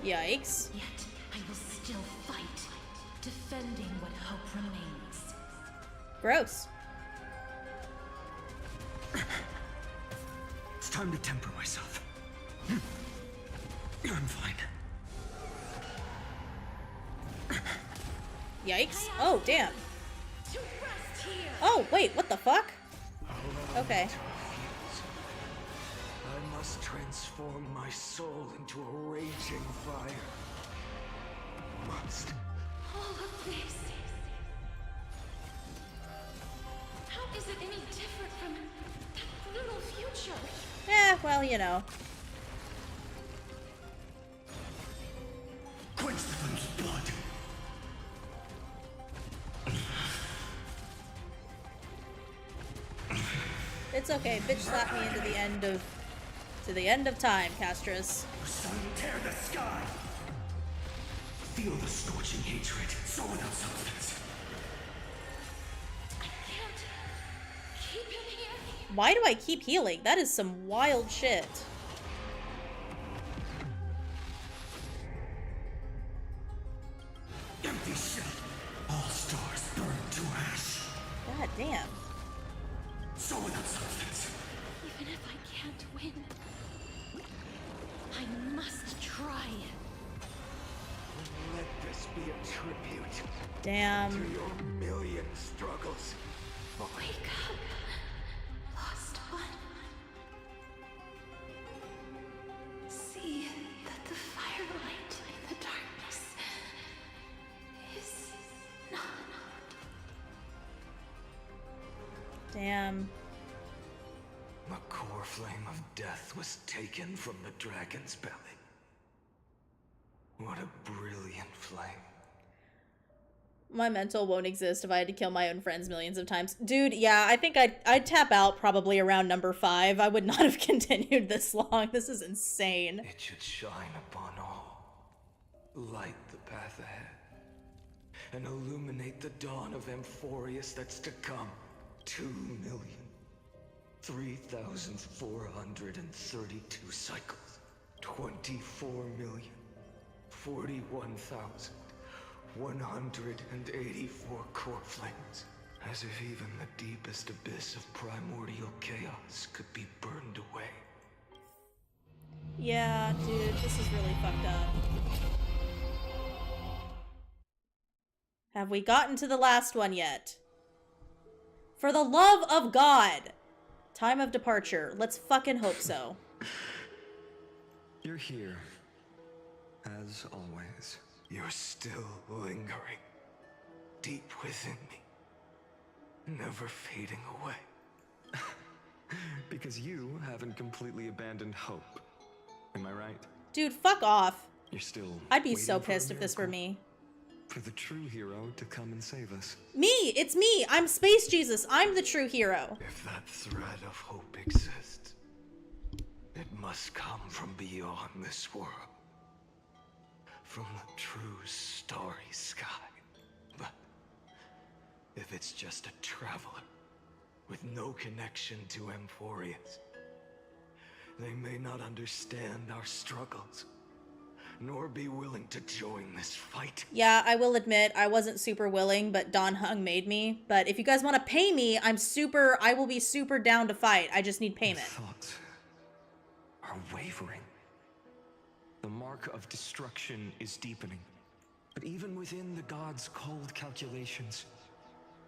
Yikes. Yet, I will still fight, defending what hope remains. Gross. It's time to temper myself. I'm fine. Yikes. Oh, damn. Oh, wait, what the fuck? Okay. I must transform my soul into a raging fire. Must. All of this. How is it any different from that brutal future? Eh, well, you know. Quench the thund's blood. It's okay. Bitch slap me into the end of... to the end of time, Castrus. The sun will tear the sky. Feel the scorching hatred, so without substance. I can't keep him here. Why do I keep healing? That is some wild shit. Empty shell. All stars burn to ash. God damn. So without substance. Even if I can't win, I must try. Let this be a tribute Damn. to your million struggles. Wake up, lost one. See that the firelight in the darkness is not. Damn. The core flame of death was taken from the dragon's belly. What a brilliant flame. My mental won't exist if I had to kill my own friends millions of times. Dude, yeah, I think I'd tap out probably around number 5. I would not have continued this long. This is insane. It should shine upon all, light the path ahead, and illuminate the dawn of Amphoreus that's to come. 2,003,432 cycles. 24,041,184 core flames. As if even the deepest abyss of primordial chaos could be burned away. Yeah, dude, this is really fucked up. Have we gotten to the last one yet? For the love of God! Time of departure. Let's fucking hope so. You're here, as always. You're still lingering, deep within me, never fading away. Because you haven't completely abandoned hope. Am I right? Dude, fuck off. You're still I'd be so waiting for a pissed if this were miracle? me. For the true hero to come and save us. Me! It's me! I'm Space Jesus! I'm the true hero! If that thread of hope exists, it must come from beyond this world. From the true starry sky. But if it's just a traveler with no connection to Amphoreus, they may not understand our struggles, nor be willing to join this fight. Yeah, I will admit, I wasn't super willing, but Don Hung made me. But if you guys want to pay me, I will be super down to fight. I just need payment. Thoughts are wavering. The mark of destruction is deepening. But even within the gods' cold calculations,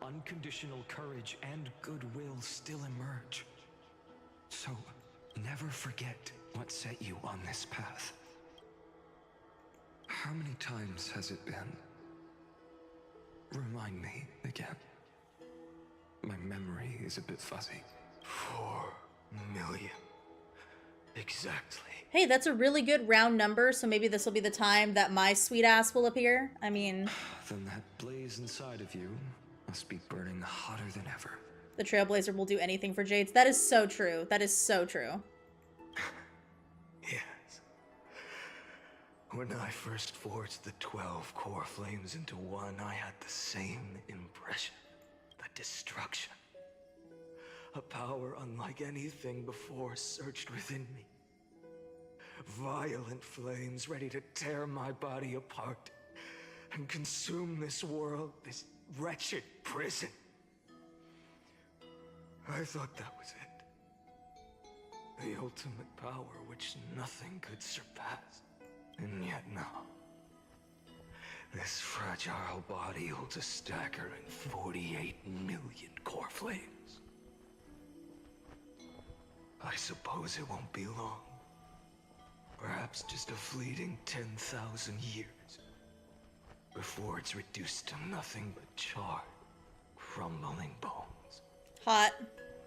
unconditional courage and goodwill still emerge. So, never forget what set you on this path. How many times has it been? Remind me again. My memory is a bit fuzzy. 4 million. Exactly. Hey, that's a really good round number, so maybe this will be the time that my sweet ass will appear. I mean... Then that blaze inside of you must be burning hotter than ever. The Trailblazer will do anything for Jades. That is so true. That is so true. Yes. When I first forged the 12 core flames into one, I had the same impression. The destruction. A power unlike anything before surged within me. Violent flames ready to tear my body apart and consume this world, this wretched prison. I thought that was it. The ultimate power which nothing could surpass. And yet now, this fragile body holds a staggering 48 million core flames. I suppose it won't be long. Perhaps just a fleeting 10,000 years. Before it's reduced to nothing but charred, crumbling bones. Hot.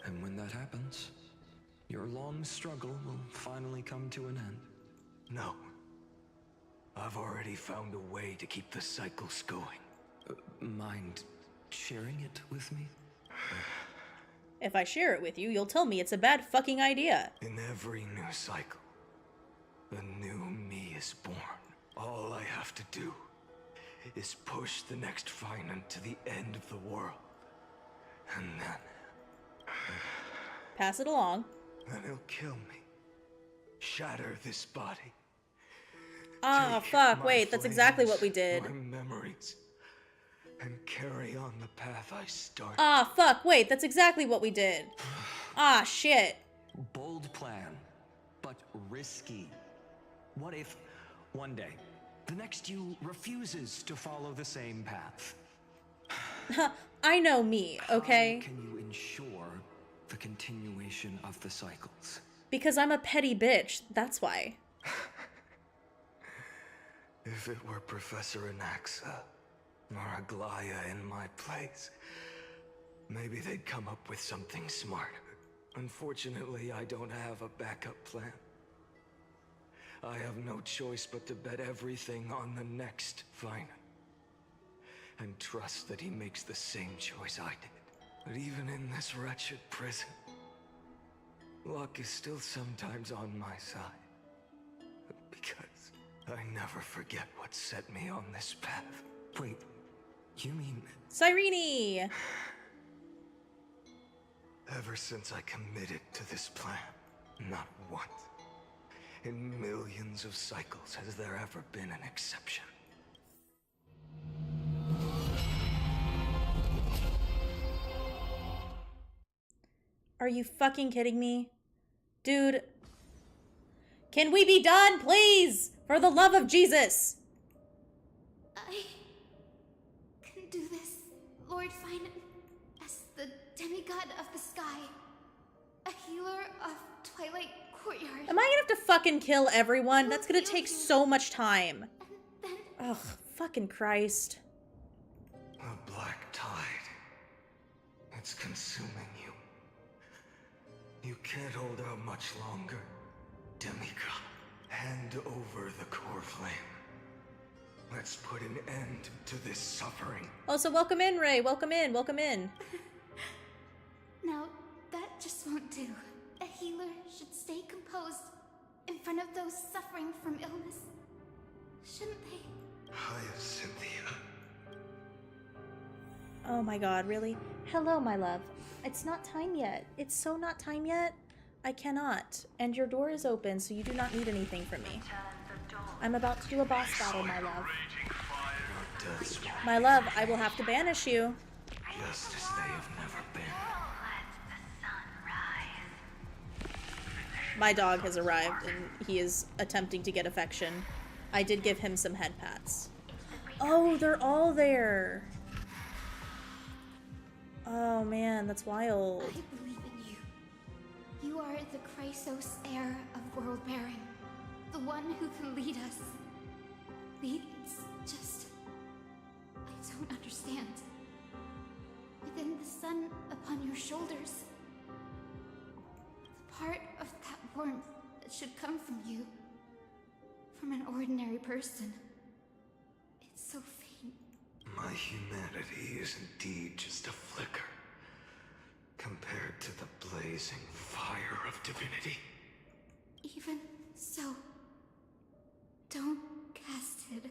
And when that happens, your long struggle will finally come to an end. No. I've already found a way to keep the cycles going. Mind sharing it with me? If I share it with you, you'll tell me it's a bad fucking idea. In every new cycle, a new me is born. All I have to do is push the next Phainon to the end of the world. And then Pass it along. he'll kill me. Shatter this body. Ah, Take fuck, my wait, that's exactly flames, what we did. My memories. And carry on the path I started. Ah, fuck, wait, that's exactly what we did. Ah, shit. Bold plan, but risky. What if, one day, the next you refuses to follow the same path? I know me, okay? How can you ensure the continuation of the cycles? Because I'm a petty bitch, that's why. If it were Professor Anaxa or Aglaya in my place, maybe they'd come up with something smart. Unfortunately, I don't have a backup plan. I have no choice but to bet everything on the next Phainon. And trust that he makes the same choice I did. But even in this wretched prison, luck is still sometimes on my side. Because I never forget what set me on this path. Wait, you mean... Cyrene! Ever since I committed to this plan, not once, in millions of cycles, has there ever been an exception. Are you fucking kidding me? Dude. Can we be done, please? For the love of Jesus! I can do this, Lord Phainon, as the demigod of the sky, a healer of Twilight Courtyard. Am I gonna have to fucking kill everyone? That's gonna take so much time. Ugh, fucking Christ. A black tide. It's consuming you. You can't hold out much longer. Demigod, hand over the core flame. Let's put an end to this suffering. Oh, so welcome in, Ray. Welcome in, welcome in. Now, that just won't do. A healer should stay composed in front of those suffering from illness. Shouldn't they? Cynthia. Oh my god, really? Hello, my love. It's not time yet. It's so not time yet. I cannot. And your door is open, so you do not need anything from me. I'm about to do a boss battle, my love. My love, I will have to banish you. Just as they have never been. My dog has arrived, and he is attempting to get affection. I did give him some head pats. Oh, they're all there. Oh man, that's wild. I believe in you. You are the Chrysos heir of world bearing. The one who can lead us. It's just... I don't understand. Within the sun upon your shoulders. The part of that warmth that should come from you. From an ordinary person. It's so faint. My humanity is indeed just a flicker. Compared to the blazing fire of divinity. Even so, don't cast it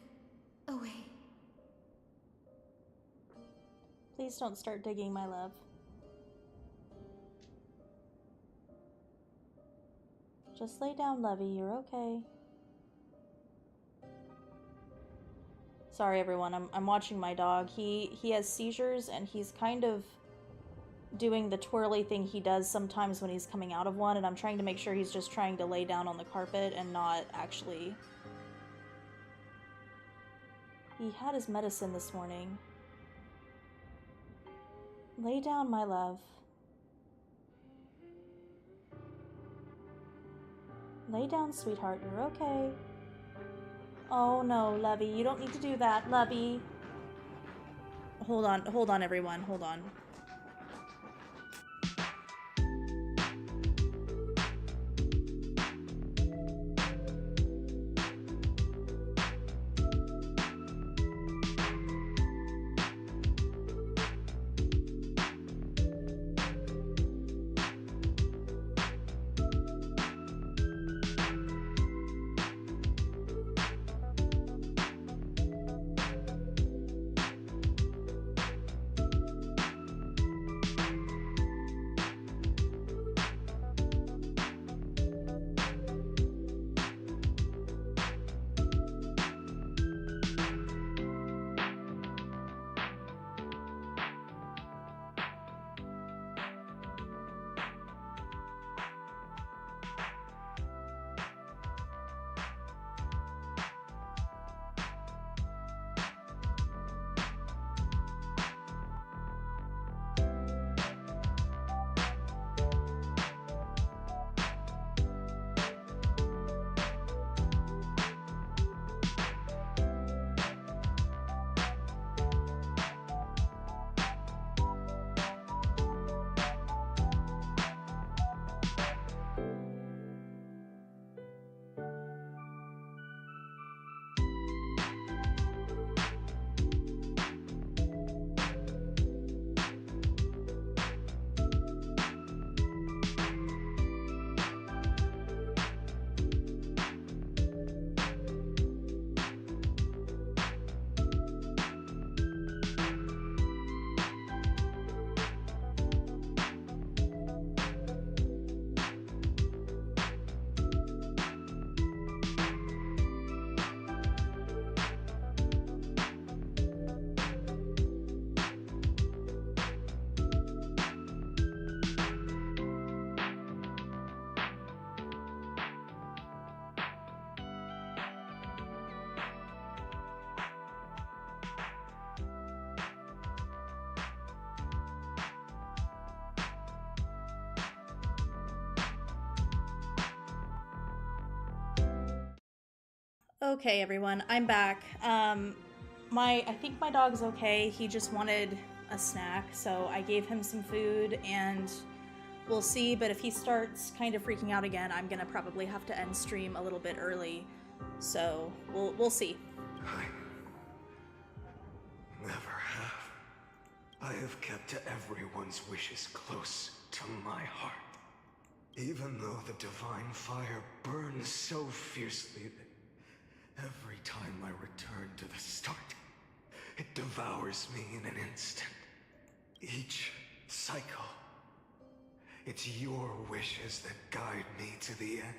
away. Please don't start digging, my love. Just lay down, Lovey. You're okay. Sorry, everyone. I'm watching my dog. He has seizures, and he's kind of doing the twirly thing he does sometimes when he's coming out of one, and I'm trying to make sure he's just trying to lay down on the carpet and not actually... He had his medicine this morning. Lay down, my love. Lay down, sweetheart. You're okay. Oh no, Lovey, you don't need to do that, Lovey. Hold on, everyone. Hold on. Okay, everyone, I'm back. I think my dog's okay. He just wanted a snack, so I gave him some food, and we'll see. But if he starts kind of freaking out again, I'm gonna probably have to end stream a little bit early. So we'll see. I never have. I have kept everyone's wishes close to my heart. Even though the divine fire burns so fiercely that every time I return to the start, it devours me in an instant. Each cycle, it's your wishes that guide me to the end.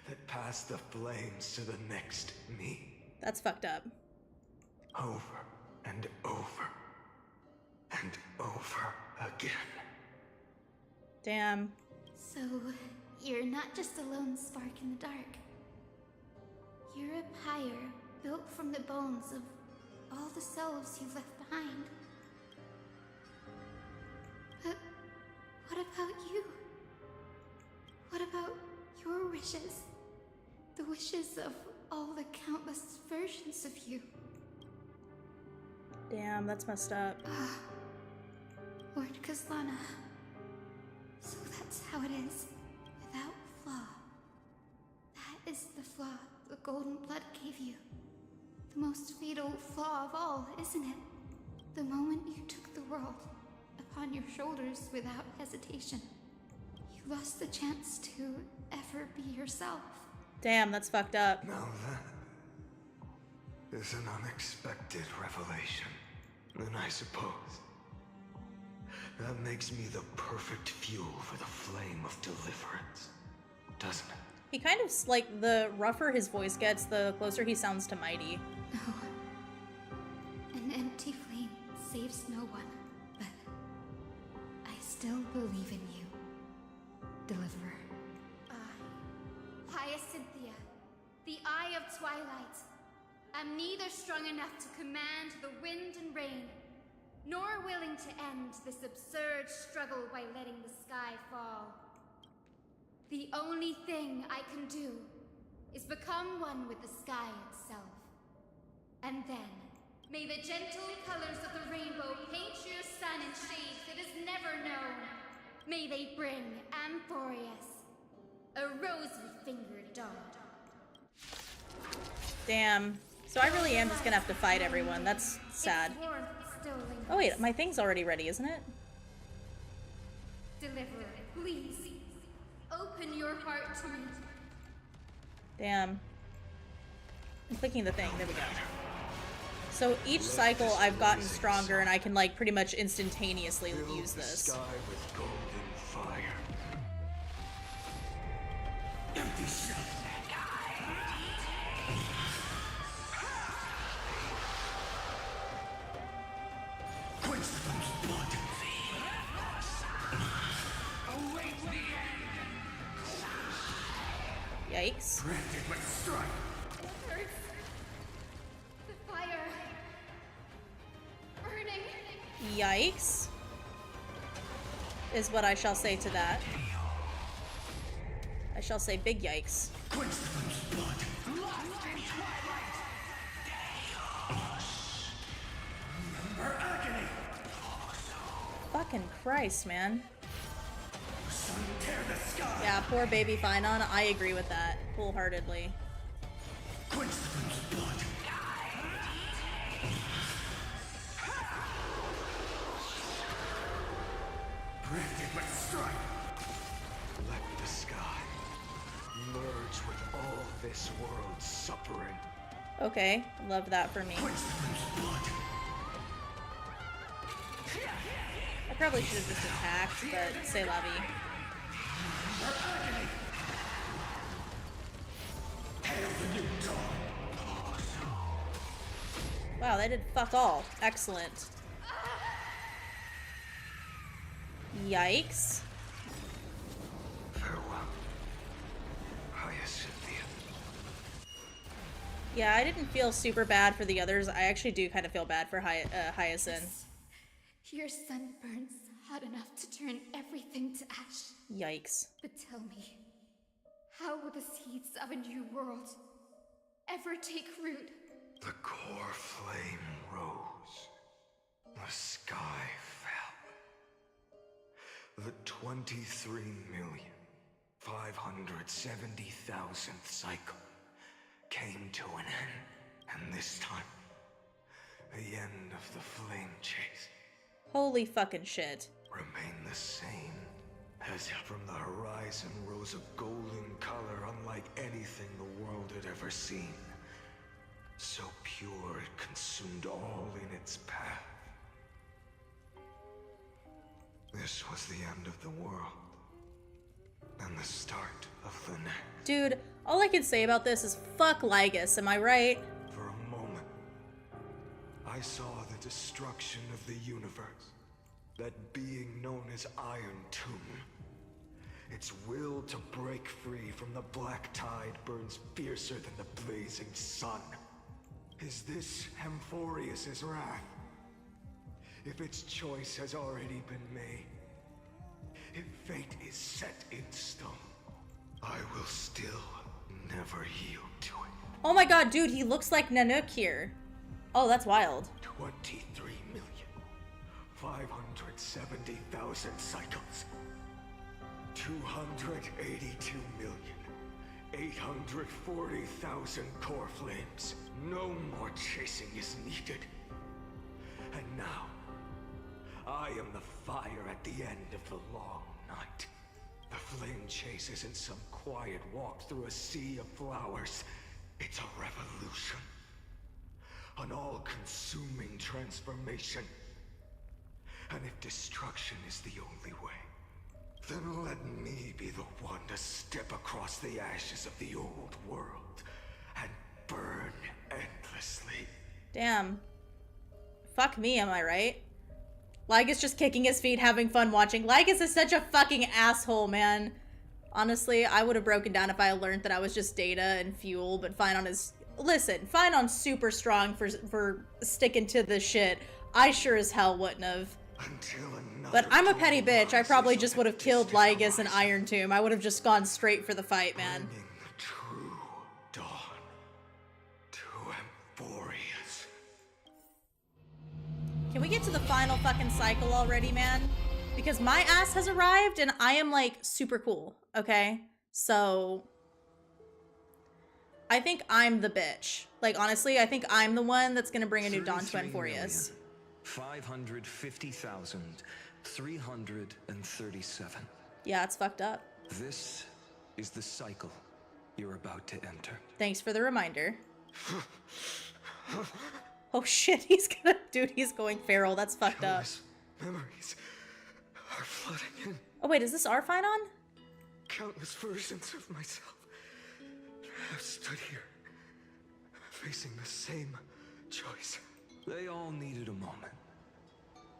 That pass the flames to the next me. That's fucked up. Over and over and over again. Damn. So, you're not just a lone spark in the dark. You're a pyre built from the bones of all the selves you've left behind. But what about you? What about your wishes? The wishes of all the countless versions of you. Damn, that's messed up. Lord Kazlana. So that's how it is, without flaw. That is the flaw the golden blood gave you. The most fatal flaw of all, isn't it? The moment you took the world upon your shoulders without hesitation. You lost the chance to ever be yourself. Damn, that's fucked up. Now that is an unexpected revelation. Then I suppose that makes me the perfect fuel for the flame of deliverance, doesn't it? He kind of, like, the rougher his voice gets, the closer he sounds to Mighty. No. An empty flame saves no one, but I still believe in you, Deliverer. Hyacinthia, the Eye of Twilight. I'm neither strong enough to command the wind and rain, nor willing to end this absurd struggle by letting the sky fall. The only thing I can do is become one with the sky itself. And then, may the gentle colors of the rainbow paint your sun in shades it has never known. May they bring Amphoreus, a rosy-fingered dog. Damn. So I really am just gonna have to fight everyone. That's sad. Its warmth still lingers. Oh wait, my thing's already ready, isn't it? Deliverer, please, open your heart to me. Damn. I'm clicking the thing. There we go. So each cycle I've gotten stronger and I can, like, pretty much instantaneously use this. Sky with golden fire. Yikes. It hurts. The fire. Burning. Yikes. Is what I shall say to that. I shall say big yikes. Fucking Christ, man. Yeah, poor baby Phainon. I agree with that wholeheartedly. Let the sky merge with all this world's suffering. Okay, love that for me. I probably should have just attacked, but c'est la vie. Wow, that did fuck all. Excellent. Yikes. Farewell, Hyacinthia. Yeah, I didn't feel super bad for the others. I actually do kind of feel bad for Hyacinth. Your sun burns hot enough to turn everything to ash. Yikes. But tell me, how will the seeds of a new world ever take root. The core flame rose. The sky fell. The 23,570,000th cycle came to an end. And this time, the end of the flame chase Holy fucking shit. remained the same. As from the horizon rose a golden color unlike anything the world had ever seen. So pure it consumed all in its path. This was the end of the world. And the start of the next. Dude, all I can say about this is fuck Lygus, am I right? For a moment, I saw the destruction of the universe. That being known as Iron Tomb. Its will to break free from the black tide burns fiercer than the blazing sun. Is this Amphoreus' wrath? If its choice has already been made, if fate is set in stone, I will still never yield to it. Oh my god, dude, he looks like Nanook here. Oh, that's wild. 23,570,000 cycles. 282,840,000 core flames. No more chasing is needed. And now, I am the fire at the end of the long night. The flame chase isn't some quiet walk through a sea of flowers. It's a revolution. An all-consuming transformation. And if destruction is the only way, then let me be the one to step across the ashes of the old world and burn endlessly. Damn. Fuck me, am I right? Lygus just kicking his feet, having fun watching. Lygus is such a fucking asshole, man. Honestly, I would have broken down if I had learned that I was just data and fuel, but Phainon is... Listen, Phainon's super strong for sticking to the shit. I sure as hell wouldn't have. But I'm a petty bitch. I probably just would have killed Lygus and Iron Tomb. I would have just gone straight for the fight, man. Bringing the true dawn to Amphoreus. Can we get to the final fucking cycle already, man? Because my ass has arrived and I am like super cool, okay? So I think I'm the bitch. Like honestly, I think I'm the one that's gonna bring a new dawn to Amphoreus. 550,337. Yeah, it's fucked up. This is the cycle you're about to enter. Thanks for the reminder. Oh shit, he's going feral. That's fucked up. Memories are flooding in. Oh wait, is this our Phainon? Countless versions of myself have stood here, facing the same choice. They all needed a moment,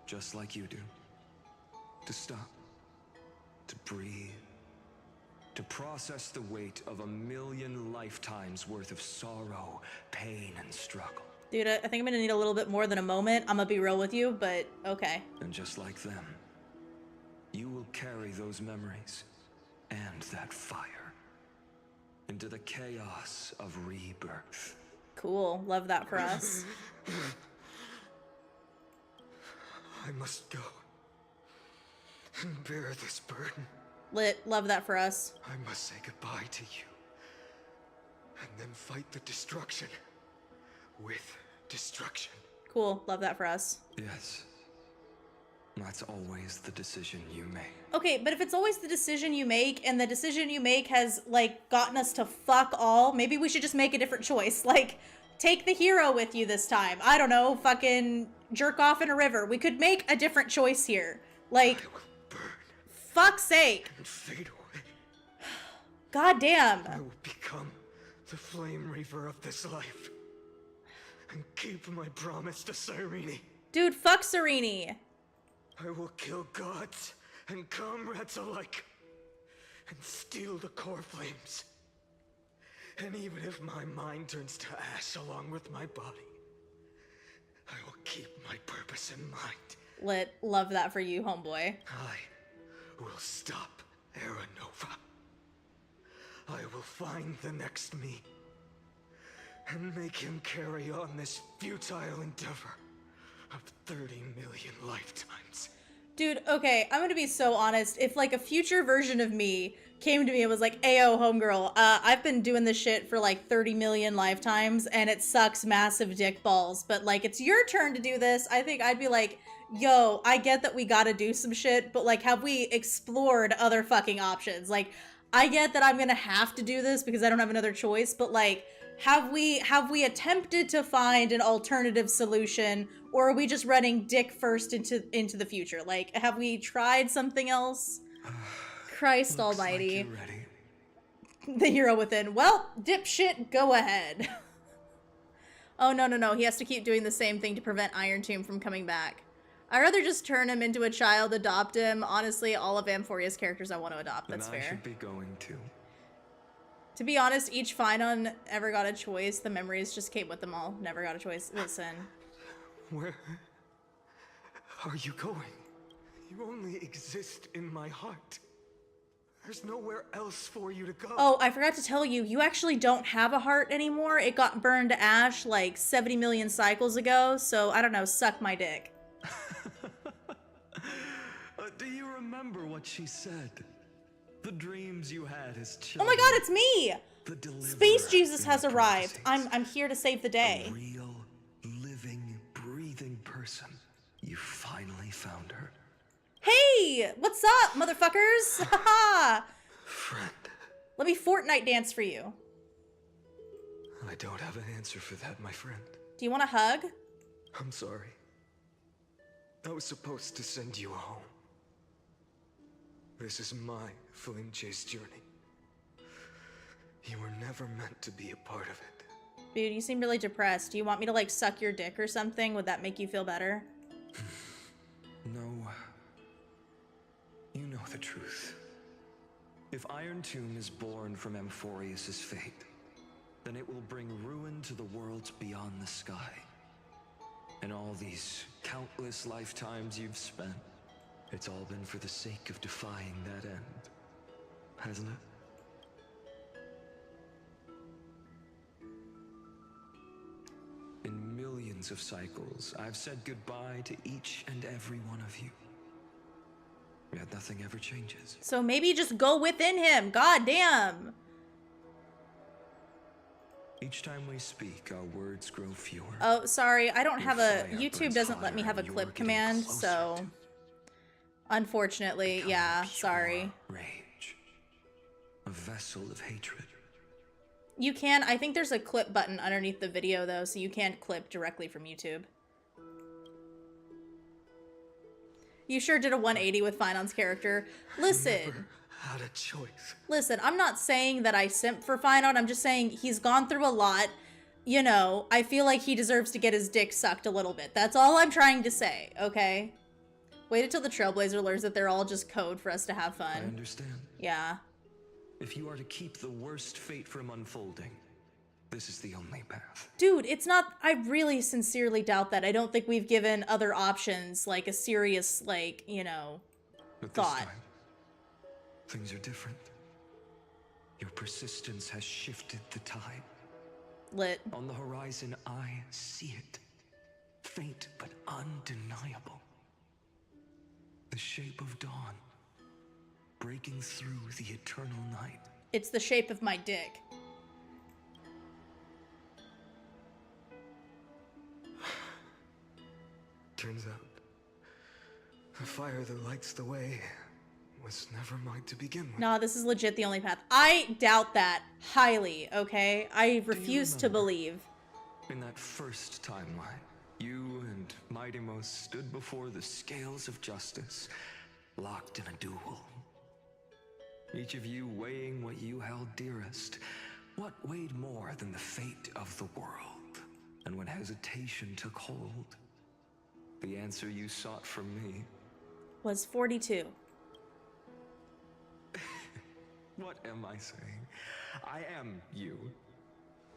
just like you do. To stop, to breathe, to process the weight of 1,000,000 lifetimes worth of sorrow, pain, and struggle. Dude, I think I'm gonna need a little bit more than a moment. I'm gonna be real with you, but okay. And just like them, you will carry those memories and that fire into the chaos of rebirth. Cool, love that for us. I must go and bear this burden. Lit, love that for us. I must say goodbye to you, and then fight the destruction with destruction. Cool, love that for us. Yes, that's always the decision you make. Okay, but if it's always the decision you make, and the decision you make has, like, gotten us to fuck all, maybe we should just make a different choice. Like, take the hero with you this time. I don't know, fucking jerk off in a river. We could make a different choice here. Like, I will burn fuck's sake. and fade away. God damn. I will become the flame reaver of this life and keep my promise to Cyrene. Dude, fuck Cyrene. I will kill gods and comrades alike and steal the core flames. And even if my mind turns to ash along with my body, I will keep my purpose in mind. Lit, love that for you, homeboy. I will stop Aranova. I will find the next me and make him carry on this futile endeavor of 30 million lifetimes. Dude, okay, I'm gonna be so honest. If, like, a future version of me came to me and was like, Ayo, homegirl, I've been doing this shit for, like, 30 million lifetimes, and it sucks massive dick balls, but, like, it's your turn to do this, I think I'd be like, yo, I get that we gotta do some shit, but, like, have we explored other fucking options? Like, I get that I'm gonna have to do this because I don't have another choice, but, like, have we attempted to find an alternative solution, or are we just running dick first into the future? Like, have we tried something else? Christ almighty. Like you're ready. The hero within. Well, dipshit, go ahead. Oh, no. He has to keep doing the same thing to prevent Iron Tomb from coming back. I'd rather just turn him into a child, adopt him. Honestly, all of Amphoreus' characters I want to adopt. That's fair. I should be going to. To be honest, each Phainon ever got a choice. The memories just came with them all. Never got a choice. Listen. Where are you going? You only exist in my heart. There's nowhere else for you to go. Oh, I forgot to tell you, you actually don't have a heart anymore. It got burned to ash like 70 million cycles ago, so I don't know, suck my dick. Do you remember what she said? The dreams you had as Oh children. my god, it's me! Space Jesus has arrived. I'm here to save the day. A real, living, breathing person. You finally found her. Hey! What's up, motherfuckers? Haha! Friend. Let me Fortnite dance for you. I don't have an answer for that, my friend. Do you want a hug? I'm sorry. I was supposed to send you home. This is my flame chase journey. You were never meant to be a part of it. Dude, you seem really depressed. Do you want me to, like, suck your dick or something? Would that make you feel better? No. You know the truth. If Iron Tomb is born from Amphoreus' fate, then it will bring ruin to the worlds beyond the sky. And all these countless lifetimes you've spent, it's all been for the sake of defying that end, hasn't it? In millions of cycles, I've said goodbye to each and every one of you. Yet nothing ever changes. So maybe just go within him. God damn. Each time we speak, our words grow fewer. Oh, sorry. I don't have a... YouTube doesn't let me have a clip command, so... Unfortunately, yeah, sorry. Rage. A vessel of hatred. You can... I think there's a clip button underneath the video, though, so you can't clip directly from YouTube. You sure did a 180 with Phainon's character. Listen. Never had a choice. Listen, I'm not saying that I simp for Phainon. I'm just saying he's gone through a lot. You know, I feel like he deserves to get his dick sucked a little bit. That's all I'm trying to say, okay? Wait until the Trailblazer learns that they're all just code for us to have fun. I understand. Yeah. If you are to keep the worst fate from unfolding, this is the only path. Dude, it's not... I really sincerely doubt that. I don't think we've given other options, like, a serious, like, you know, But thought. this time, things are different. Your persistence has shifted the tide. Lit. On the horizon, I see it. Faint but undeniable. The shape of dawn, breaking through the eternal night. It's the shape of my dick. Turns out, the fire that lights the way was never mine to begin with. Nah, this is legit the only path. I doubt that highly, okay? I refuse to believe. In that first timeline, you and Mightymost stood before the scales of justice, locked in a duel. Each of you weighing what you held dearest. What weighed more than the fate of the world? And when hesitation took hold, the answer you sought from me Was 42. What am I saying? I am you.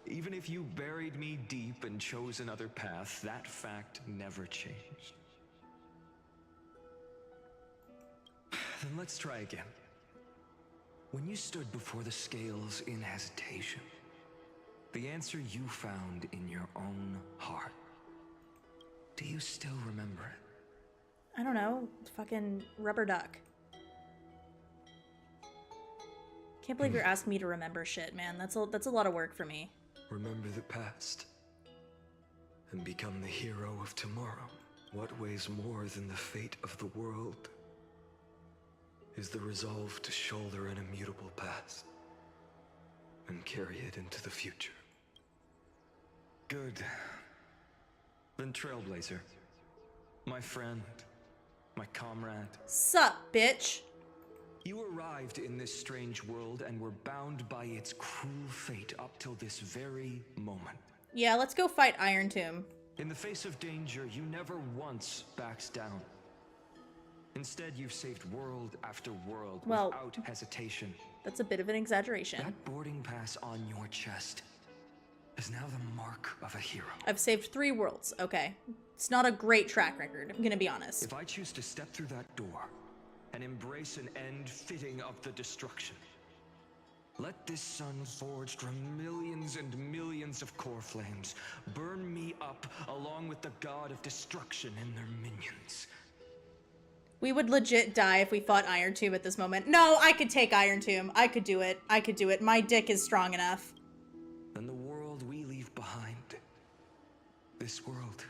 Even if you buried me deep and chose another path, that fact never changed. Then let's try again. When you stood before the scales in hesitation, The answer you found in your own heart. Do you still remember it? I don't know. Fucking rubber duck. Can't believe you're asking me to remember shit, man. That's a lot of work for me. Remember the past and become the hero of tomorrow. What weighs more than the fate of the world is the resolve to shoulder an immutable past and carry it into the future. Good. Then Trailblazer, my friend, my comrade. Sup, bitch? You arrived in this strange world and were bound by its cruel fate up till this very moment. Yeah, let's go fight Iron Tomb. In the face of danger, you never once backed down. Instead, you've saved world after world without hesitation. That's a bit of an exaggeration. That boarding pass on your chest is now the mark of a hero. I've saved 3 worlds. Okay. It's not a great track record, I'm gonna be honest. If I choose to step through that door and embrace an end fitting of the destruction, let this sun forged from millions and millions of core flames burn me up along with the god of destruction and their minions. We would legit die if we fought Iron Tomb at this moment. No, I could take Iron Tomb. I could do it. I could do it. My dick is strong enough. And the world we leave behind, this world,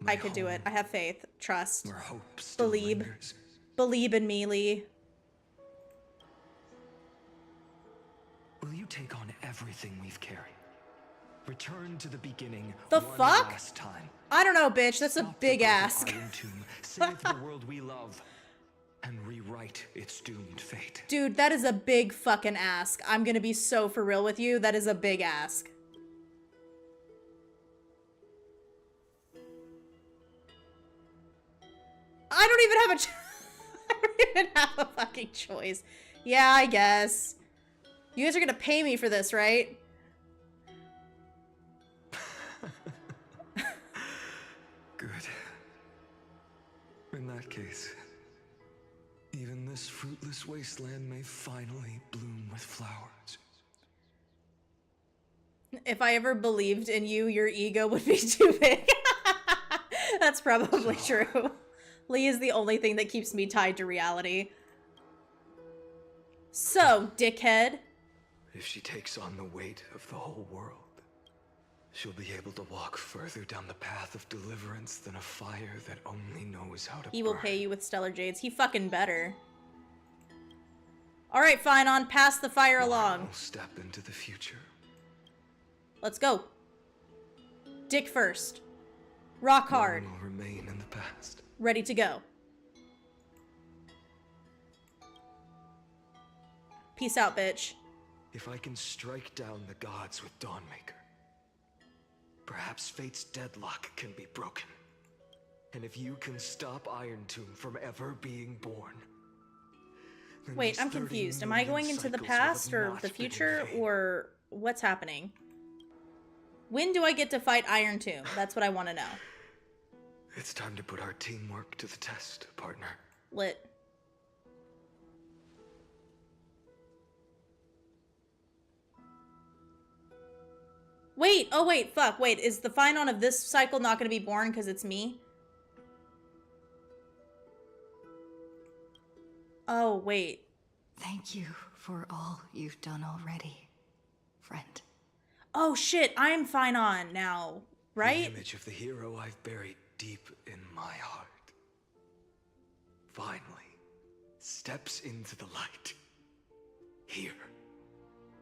I could do it. I have faith. Trust. where hope still Believe. lingers. Believe in me, Lee. Will you take on everything we've carried? Return to the beginning The one fuck? last time. I don't know, bitch. That's a Stop big the ask. Iron Tomb, save the world we love, and rewrite its doomed fate. Dude, that is a big fucking ask. I'm gonna be so for real with you. That is a big ask. I don't even have I don't even have a fucking choice. Yeah, I guess. You guys are gonna pay me for this, right? Good. In that case, even this fruitless wasteland may finally bloom with flowers. If I ever believed in you, your ego would be too big. That's probably true. Lee is the only thing that keeps me tied to reality. So, dickhead. If she takes on the weight of the whole world, she'll be able to walk further down the path of deliverance than a fire that only knows how to He will burn. pay you with stellar jades. He fucking better. Alright, Phainon, pass the fire along. We'll step into the future. Let's go. Dick first. Rock hard. None will remain in the past. Ready to go. Peace out, bitch. If I can strike down the gods with Dawnmaker, perhaps fate's deadlock can be broken. And if you can stop Iron Tomb from ever being born... then Wait, these I'm 30 confused. Am I million going into the cycles will have past or not the been in future vain. or what's happening? When do I get to fight Iron Tomb? That's what I want to know. It's time to put our teamwork to the test, partner. Lit. Wait, oh wait, fuck, wait, is the Phainon of this cycle not going to be born because it's me? Oh, wait. Thank you for all you've done already, friend. Oh shit, I'm Phainon now, right? The image of the hero I've buried deep in my heart finally steps into the light. Here,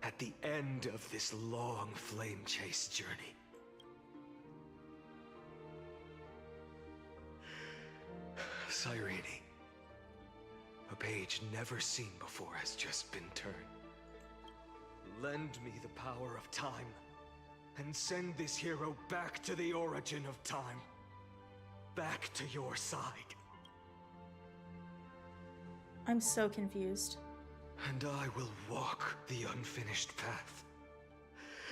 at the end of this long flame chase journey. Cyrene, a page never seen before has just been turned. Lend me the power of time, and send this hero back to the origin of time. Back to your side. I'm so confused. And I will walk the unfinished path.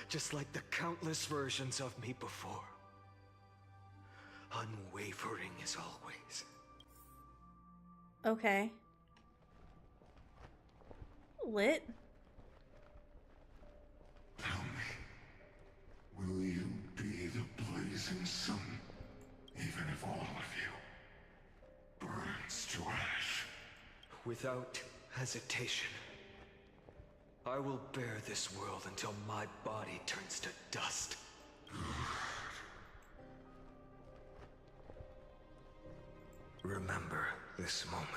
Just like the countless versions of me before. Unwavering as always. Okay. Lit. Help me. blazing sun, even if all of you burns to ash. Without hesitation, I will bear this world until my body turns to dust. Remember this moment.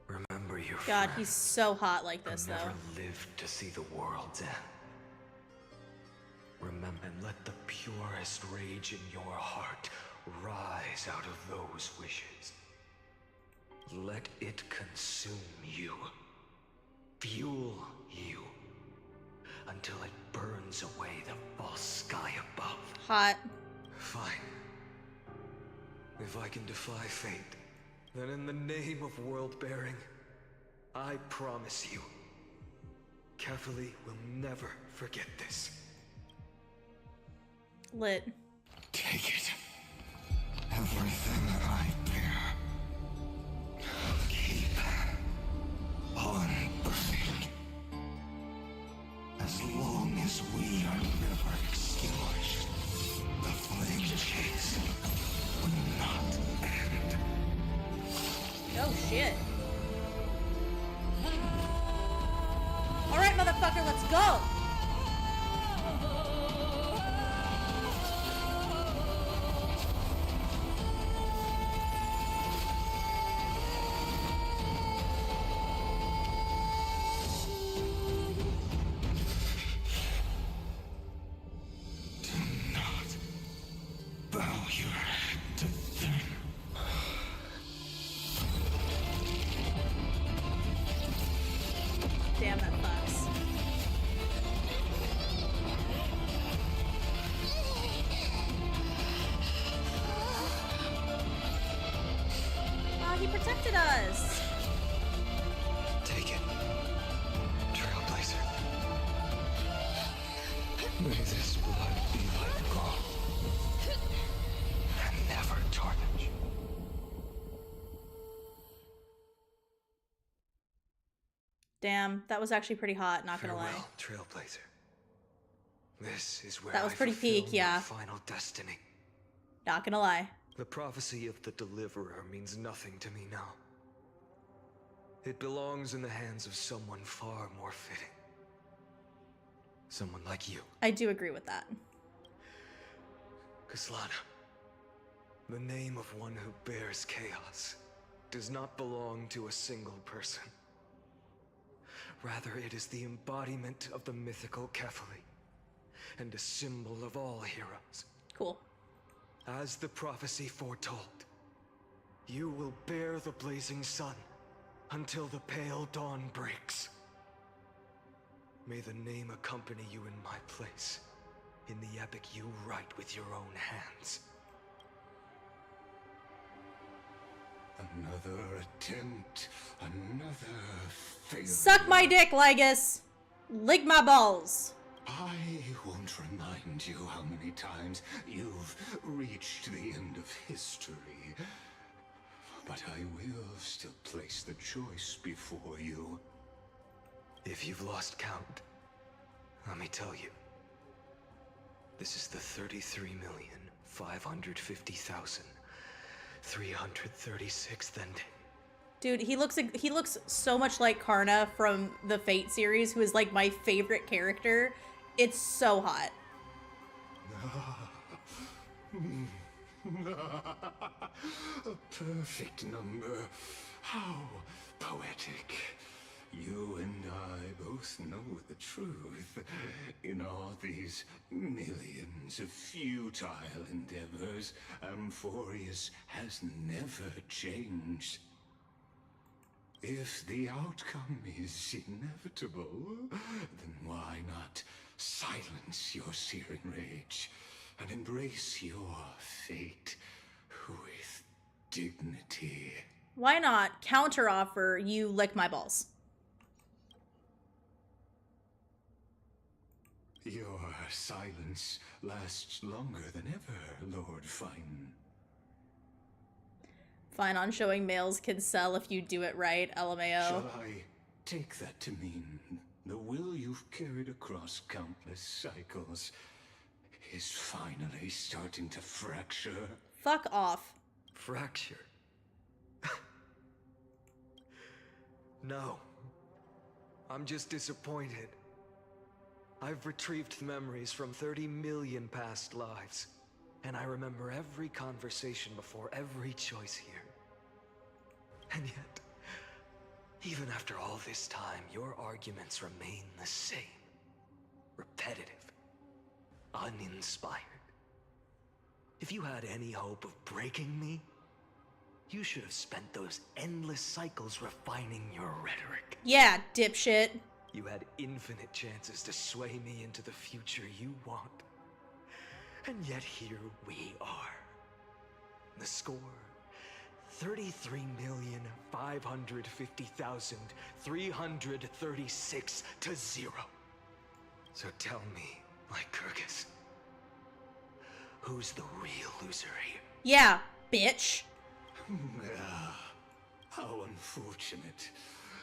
Remember your God, friend he's so hot like this, who though. never lived to see the world's end. Remember and let the purest rage in your heart rise out of those wishes. Let it consume you. Fuel you. Until it burns away the false sky above. Hot. Fine. If I can defy fate, then in the name of world-bearing, I promise you, Kefali will never forget this. Lit. Take it. Everything I bear. Keep on burning. As long as we are never extinguished, the flame chase will not end. Oh, shit. Alright, motherfucker, let's go! Damn, that fucks. Oh, he protected us. Take it, Trailblazer. May this blood be like gold, and never tarnish. Damn, that was actually pretty hot, not gonna lie. Farewell, Trailblazer. This is where That was I pretty fulfill peak, my yeah. final destiny. Not gonna lie. The prophecy of the Deliverer means nothing to me now. It belongs in the hands of someone far more fitting. Someone like you, I do agree with that. Kaslana. The name of one who bears chaos does not belong to a single person. Rather, it is the embodiment of the mythical Kefali, and a symbol of all heroes. Cool. As the prophecy foretold, you will bear the blazing sun until the pale dawn breaks. May the name accompany you in my place, in the epic you write with your own hands. Another attempt, another failure. Suck my dick, Lygus! Lick my balls! I won't remind you how many times you've reached the end of history, but I will still place the choice before you. If you've lost count, let me tell you. This is the 33,550,336th ending. Dude, he looks so much like Karna from the Fate series, who is like my favorite character. It's so hot. A perfect number. How poetic. You and I both know the truth. In all these millions of futile endeavors, Amphoreus has never changed. If the outcome is inevitable, then why not silence your searing rage and embrace your fate with dignity? Why not counteroffer you lick my balls? Your silence lasts longer than ever, Lord Phainon. Phainon showing males can sell if you do it right, LMAO. Shall I take that to mean the will you've carried across countless cycles is finally starting to fracture. Fuck off. Fracture? No. I'm just disappointed. I've retrieved memories from 30 million past lives, and I remember every conversation before every choice here. And yet, even after all this time, your arguments remain the same. Repetitive. Uninspired. If you had any hope of breaking me, you should have spent those endless cycles refining your rhetoric. Yeah, dipshit. You had infinite chances to sway me into the future you want. And yet here we are. The score, 33,550,336 to 0. So tell me, Lygus, who's the real loser here? Yeah, bitch. How unfortunate.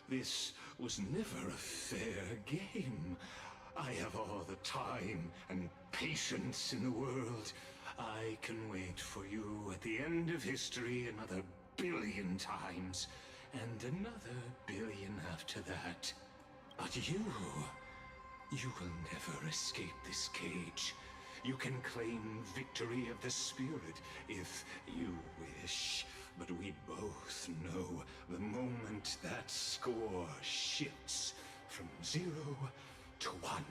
This was never a fair game. I have all the time and patience in the world. I can wait for you at the end of history another billion times, and another billion after that. But you will never escape this cage. You can claim victory of the spirit if you wish. But we both know the moment that score shifts from 0 to 1.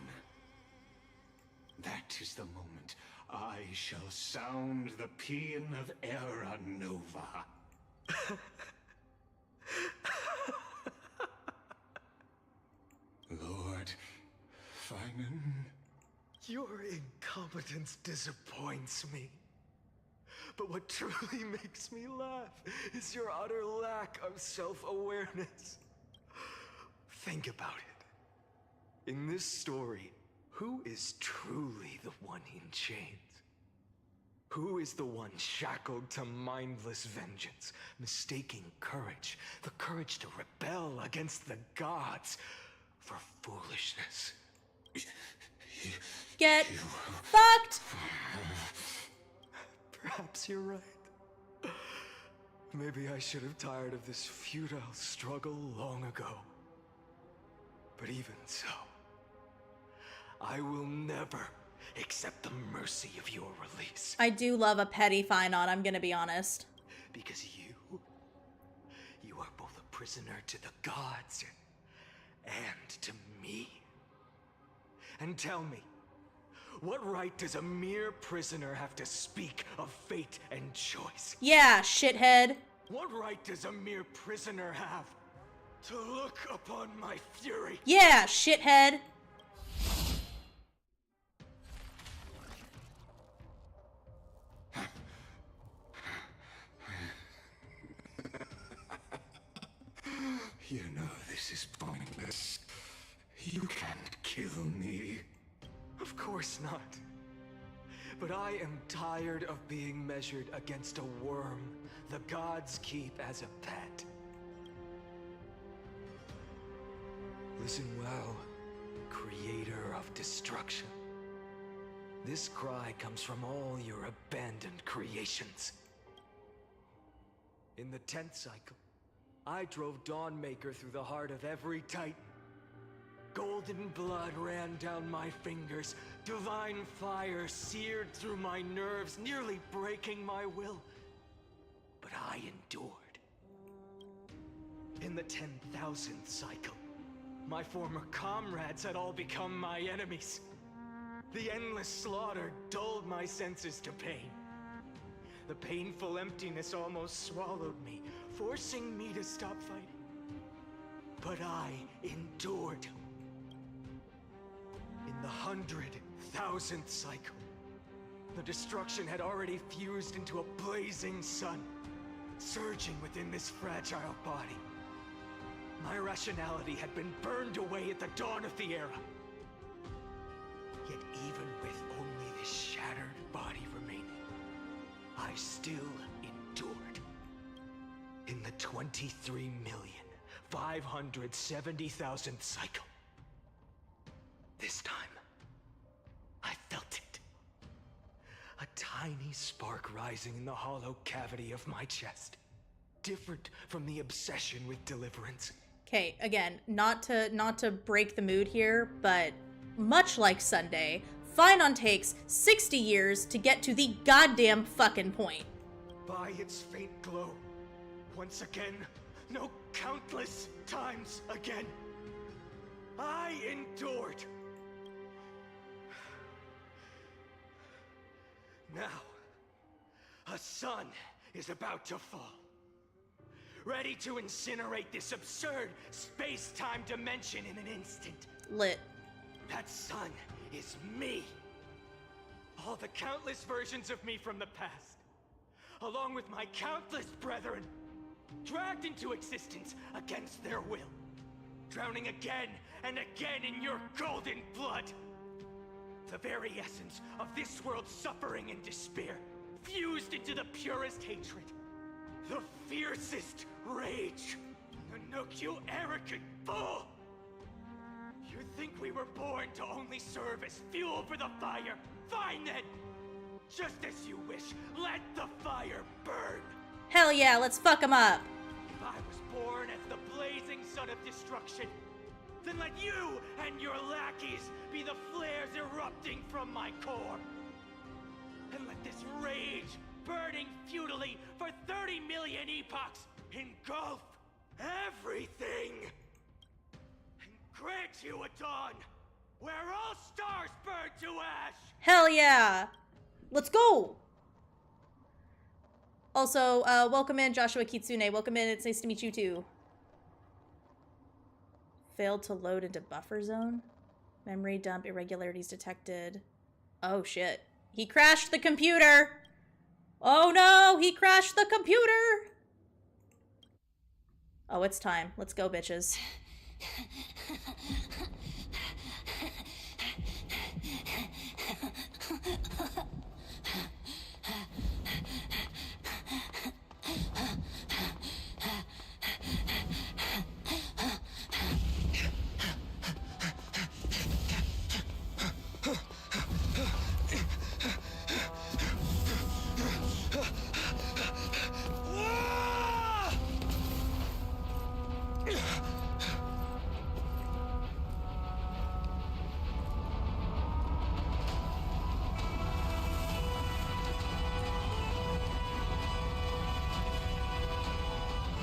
That is the moment I shall sound the paean of Era Nova. Lord Phainon? Your incompetence disappoints me. But what truly makes me laugh is your utter lack of self-awareness. Think about it. In this story, who is truly the one in chains? Who is the one shackled to mindless vengeance, mistaking courage, the courage to rebel against the gods, for foolishness? Get fucked! Perhaps you're right. Maybe I should have tired of this futile struggle long ago. But even so, I will never accept the mercy of your release. I do love a petty Phainon, I'm gonna be honest. Because you are both a prisoner to the gods and to me. And tell me, what right does a mere prisoner have to speak of fate and choice? Yeah, shithead. What right does a mere prisoner have to look upon my fury? Yeah, shithead. You know this is pointless. You can't kill me. Of course not. But I am tired of being measured against a worm the gods keep as a pet. Listen well, creator of destruction. This cry comes from all your abandoned creations. In the 10th cycle, I drove Dawnmaker through the heart of every titan. Golden blood ran down my fingers. Divine fire seared through my nerves, nearly breaking my will. But I endured. In the 10,000th cycle, my former comrades had all become my enemies. The endless slaughter dulled my senses to pain. The painful emptiness almost swallowed me, forcing me to stop fighting. But I endured. In the 100,000th cycle, the destruction had already fused into a blazing sun, surging within this fragile body. My rationality had been burned away at the dawn of the era. Yet even with only this shattered body remaining, I still endured. In the 23,570,000th cycle, this time, I felt it. tiny spark rising in the hollow cavity of my chest. Different from the obsession with deliverance. Okay, again, not to break the mood here, but much like Sunday, Phainon takes 60 years to get to the goddamn fucking point. By its faint glow, once again, no, countless times again, I endured. Now, a sun is about to fall, ready to incinerate this absurd space-time dimension in an instant. Lit. That sun is me. All the countless versions of me from the past, along with my countless brethren, dragged into existence against their will, drowning again and again in your golden blood. The very essence of this world's suffering and despair, fused into the purest hatred, the fiercest rage. Nanook, you arrogant fool! You think we were born to only serve as fuel for the fire? Fine then! Just as you wish, let the fire burn! Hell yeah, let's fuck him up! If I was born as the blazing sun of destruction, then let you and your lackeys be the flares erupting from my core. And let this rage, burning futilely for 30 million epochs, engulf everything. And grant you a dawn where all stars burn to ash. Hell yeah! Let's go! Also, welcome in, Joshua Kitsune. Welcome in, it's nice to meet you too. Failed to load into buffer zone. Memory dump irregularities detected. Oh shit. He crashed the computer! Oh no, he crashed the computer! Oh, it's time. Let's go, bitches.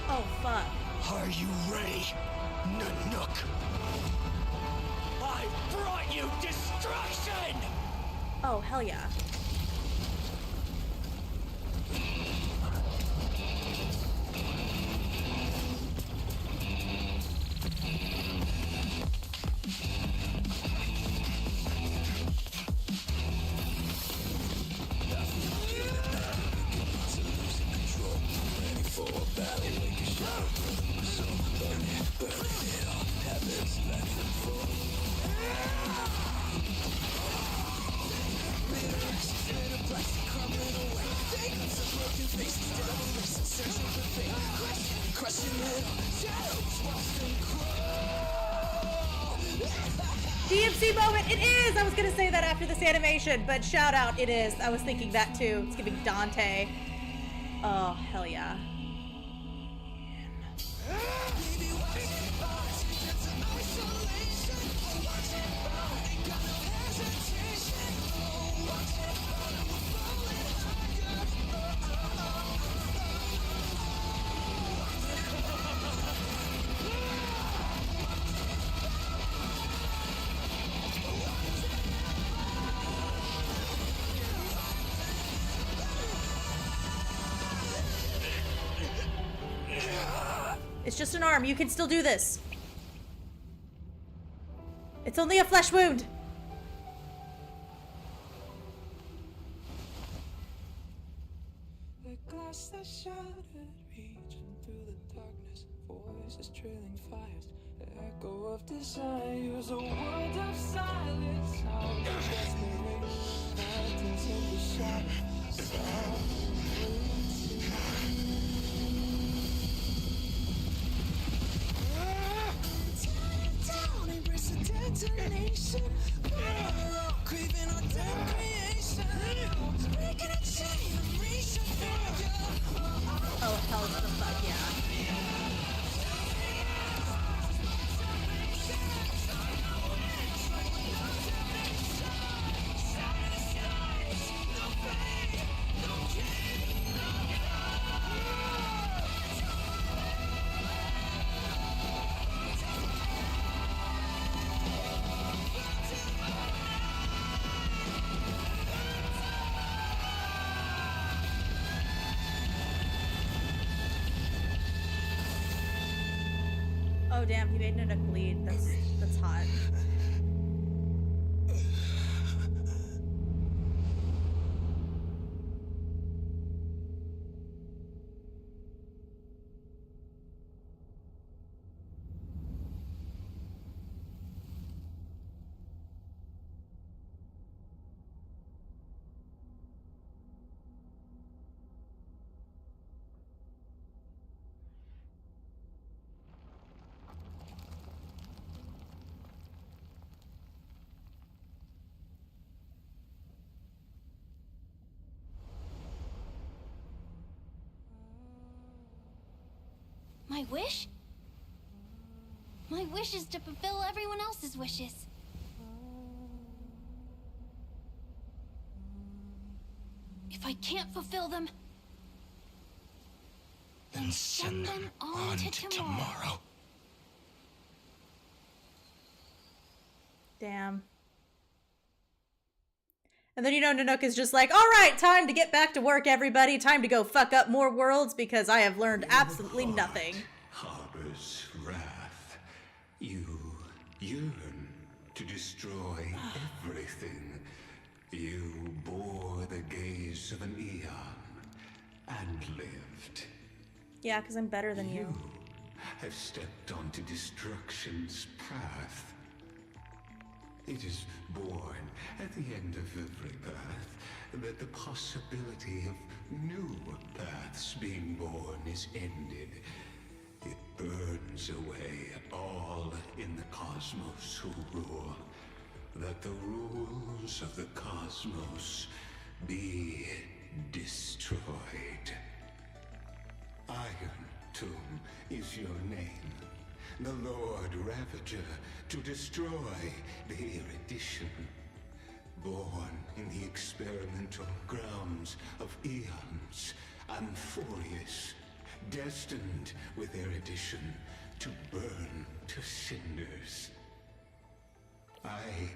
Oh, fuck. Are you ready, Nanook? I brought you destruction! Oh, hell yeah. DMC moment, it is! I was gonna say that after this animation, but shout out, it is. I was thinking that too. It's giving Dante. Oh, hell yeah. It's just an arm. You can still do this. It's only a flesh wound. The glass that shattered, reaching through the darkness, voices trailing fires, echo of desires, a world of silence, sound of desperation, patterns in the shadow, detonation, craving our damn creation. Oh, hell the fuck yeah. Oh damn, he made Nanook bleed. That's hot. My wish? My wish is to fulfill everyone else's wishes. If I can't fulfill them, then send them on to tomorrow. Damn. And then, you know, Nanook is just like, all right, time to get back to work, everybody. Time to go fuck up more worlds because I have learned absolutely nothing. Harbors wrath. You yearn to destroy everything. You bore the gaze of an eon and lived. Yeah, because I'm better than you. You have stepped onto destruction's path. It is born at the end of every path that the possibility of new paths being born is ended. It burns away all in the cosmos who rule, that the rules of the cosmos be destroyed. Iron Tomb is your name. The Lord Ravager to destroy the erudition. Born in the experimental grounds of eons, Amphoreus, destined with erudition to burn to cinders. I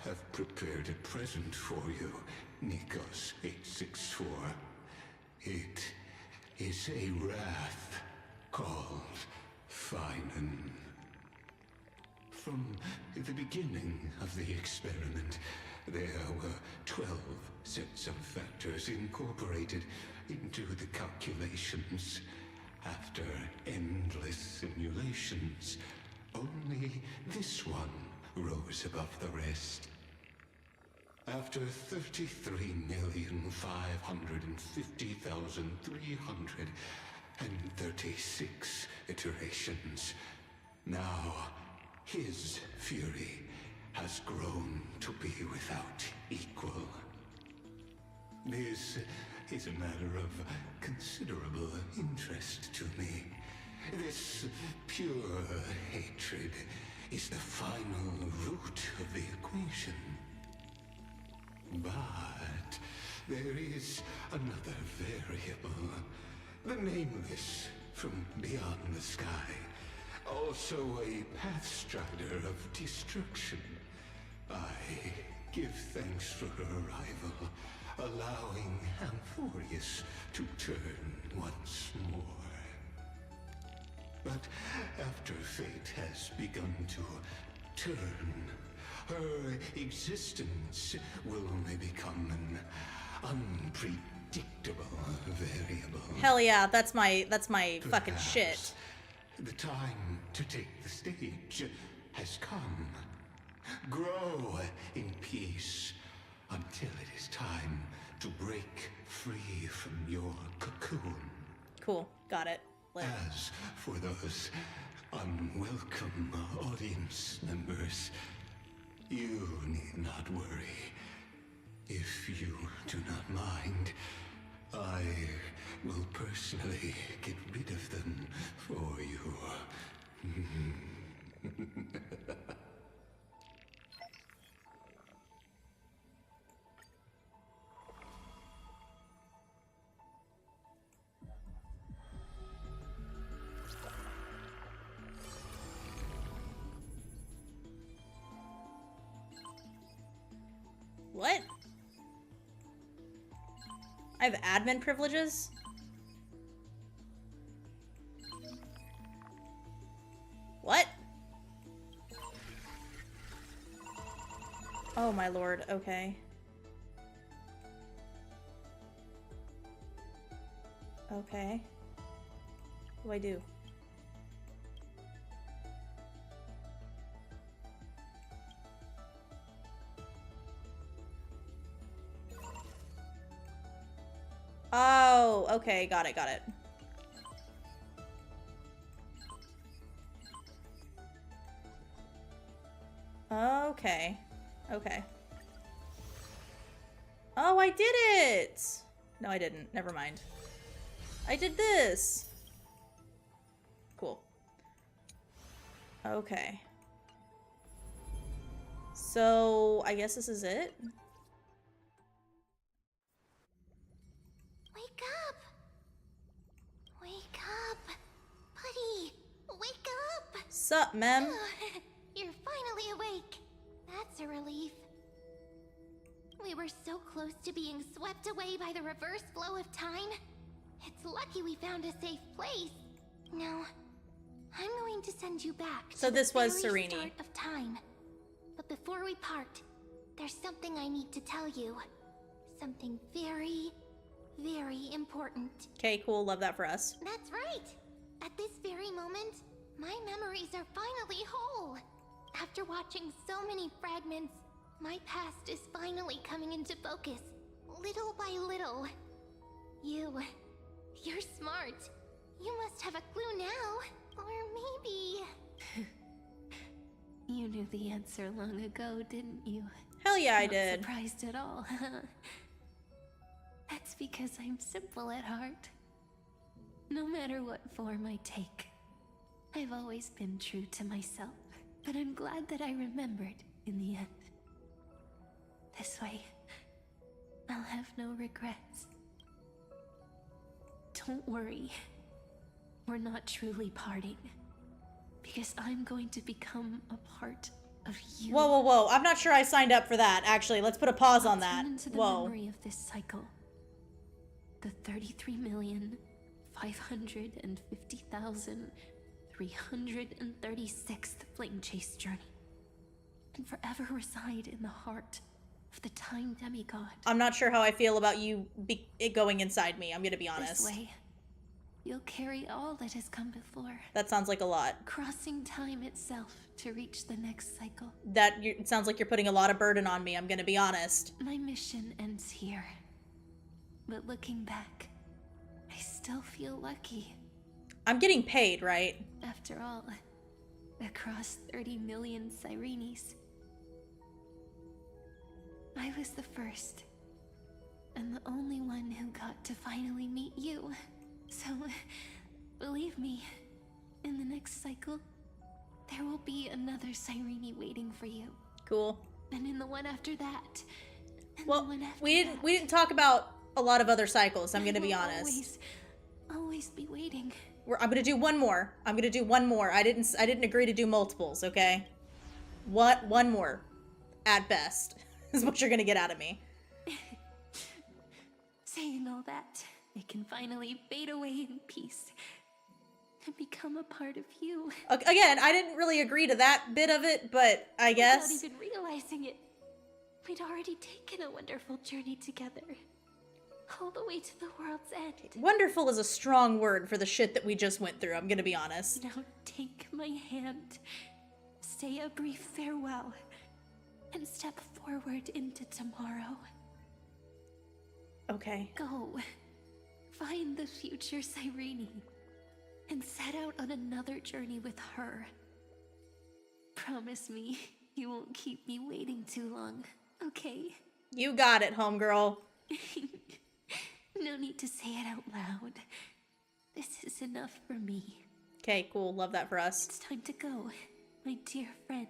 have prepared a present for you, Nikos 864. It is a wrath called Phainon. From the beginning of the experiment, there were 12 sets of factors incorporated into the calculations. After endless simulations, only this one rose above the rest. After 33,550,336 iterations, now his fury has grown to be without equal. This is a matter of considerable interest to me. This pure hatred is the final root of the equation. But there is another variable. The nameless from beyond the sky. Also a pathstrider of destruction. I give thanks for her arrival, allowing Amphoreus to turn once more. But after fate has begun to turn, her existence will only become an unpredictable variable. Hell yeah, that's my fucking shit. The time to take the stage has come. Grow in peace until it is time to break free from your cocoon. Cool, got it. As for those unwelcome audience members, you need not worry. If you do not mind, I will personally get rid of them for you. What? I have admin privileges? What? Oh my lord, okay. Okay. What do I do? Oh, okay, got it, got it. Okay. Okay. Oh, I did it! No, I didn't. Never mind. I did this! Cool. Okay. So, I guess this is it? Wake up! Wake up! Buddy! Wake up! Sup, mem? You're finally awake. That's a relief. We were so close to being swept away by the reverse flow of time. It's lucky we found a safe place. Now, I'm going to send you back So to this the was very Sereni. start of time. But before we part, there's something I need to tell you. Something very, very important. Okay, cool. Love that for us. That's right! At this very moment, my memories are finally whole. After watching so many fragments, my past is finally coming into focus, little by little. You're smart. You must have a clue now. Or maybe... You knew the answer long ago, didn't you? Hell yeah, I Not did. surprised at all. That's because I'm simple at heart. No matter what form I take, I've always been true to myself. But I'm glad that I remembered in the end. This way, I'll have no regrets. Don't worry. We're not truly parting. Because I'm going to become a part of you. Whoa, whoa, whoa. I'm not sure I signed up for that, actually. Let's put a pause on that. Turn into the Whoa. memory of this cycle. The 33,550,336th Flame Chase journey. And forever reside in the heart of the Time Demigod. I'm not sure how I feel about you it going inside me. I'm gonna be honest. This way, you'll carry all that has come before. That sounds like a lot. Crossing time itself to reach the next cycle. It sounds like you're putting a lot of burden on me. I'm gonna be honest. My mission ends here. But looking back, I still feel lucky. I'm getting paid, right? After all, across 30 million Sirenes, I was the first, and the only one who got to finally meet you. So, believe me, in the next cycle, there will be another Sirene waiting for you. Cool. And in the one after that, and well, the one after we didn't talk about a lot of other cycles. I'm gonna be honest. Always be waiting. I'm gonna do one more. I'm gonna do one more. I didn't agree to do multiples. Okay. One more, at best, is what you're gonna get out of me. Saying all that, I can finally fade away in peace and become a part of you. Again, I didn't really agree to that bit of it, but I guess. Without even realizing it, we'd already taken a wonderful journey together. All the way to the world's end. Wonderful is a strong word for the shit that we just went through, I'm gonna be honest. Now take my hand, say a brief farewell, and step forward into tomorrow. Okay. Go. Find the future Sirene, and set out on another journey with her. Promise me you won't keep me waiting too long, okay? You got it, homegirl. No need to say it out loud. This is enough for me. Okay, cool. Love that for us. It's time to go, my dear friend.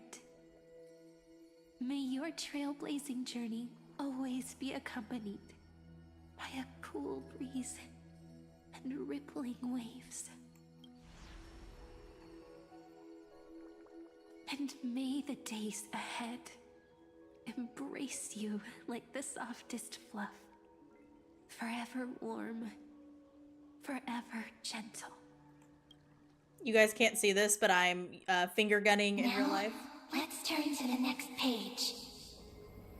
May your trailblazing journey always be accompanied by a cool breeze and rippling waves. And may the days ahead embrace you like the softest fluff, forever warm, forever gentle. You guys can't see this, but I'm finger gunning in real life. Let's turn to the next page.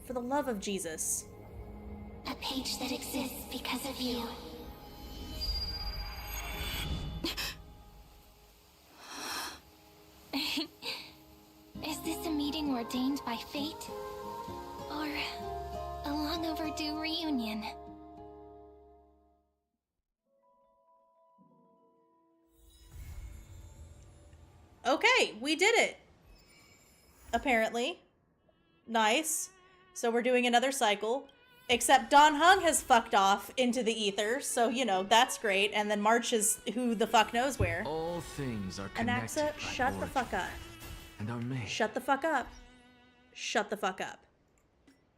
For the love of Jesus. A page that exists because of you. Is this a meeting ordained by fate? Or a long overdue reunion? Okay, we did it. Apparently. Nice. So we're doing another cycle. Except Don Hung has fucked off into the ether, so, you know, that's great. And then March is who the fuck knows where. All things are connected. Anaxa, shut the fuck up. And are made. Shut the fuck up. Shut the fuck up.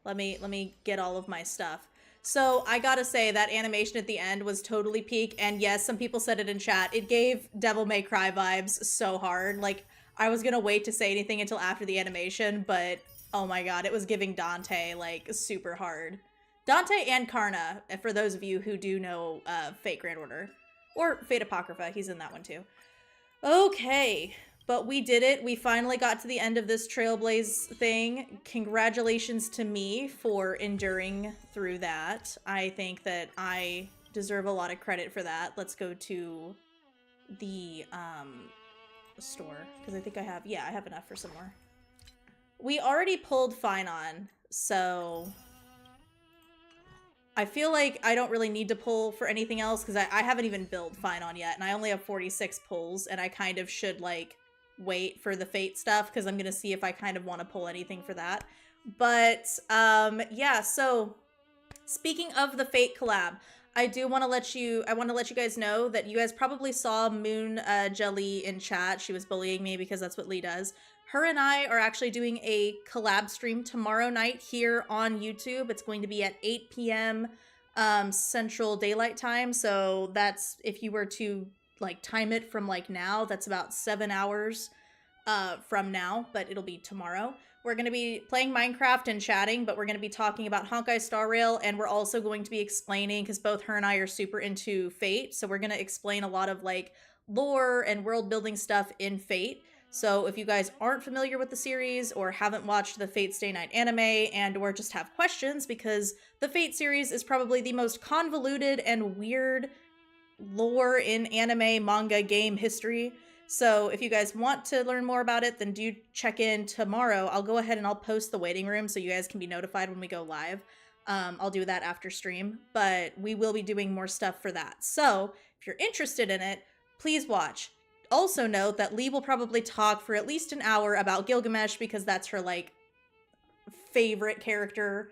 Let me get all of my stuff. So I gotta say that animation at the end was totally peak, and yes, some people said it in chat. It gave Devil May Cry vibes so hard. Like, I was gonna wait to say anything until after the animation, but oh my god, it was giving Dante, like, super hard. Dante and Karna, for those of you who do know Fate Grand Order. Or Fate Apocrypha, he's in that one too. Okay, but we did it. We finally got to the end of this Trailblaze thing. Congratulations to me for enduring through that. I think that I deserve a lot of credit for that. Let's go to the store, because I think I have, yeah, I have enough for some more. We already pulled Phainon, so I feel like I don't really need to pull for anything else, because I haven't even built Phainon yet, and I only have 46 pulls, and I kind of should, like, wait for the Fate stuff, because I'm gonna see if I kind of want to pull anything for that. But, yeah, so, speaking of the Fate collab, I want to let you guys know that you guys probably saw Moon Jelly in chat. She was bullying me because that's what Lee does. Her and I are actually doing a collab stream tomorrow night here on YouTube. It's going to be at 8 p.m. Central Daylight Time. So that's, if you were to like time it from like now, that's about 7 hours from now, but it'll be tomorrow. We're going to be playing Minecraft and chatting, but we're going to be talking about Honkai Star Rail, and we're also going to be explaining, because both her and I are super into Fate, so we're going to explain a lot of like lore and world building stuff in Fate. So if you guys aren't familiar with the series or haven't watched the Fate Stay Night anime and or just have questions, because the Fate series is probably the most convoluted and weird lore in anime, manga, game history. So if you guys want to learn more about it, then do check in tomorrow. I'll go ahead and I'll post the waiting room so you guys can be notified when we go live. I'll do that after stream, but we will be doing more stuff for that. So if you're interested in it, please watch. Also note that Lee will probably talk for at least an hour about Gilgamesh, because that's her like favorite character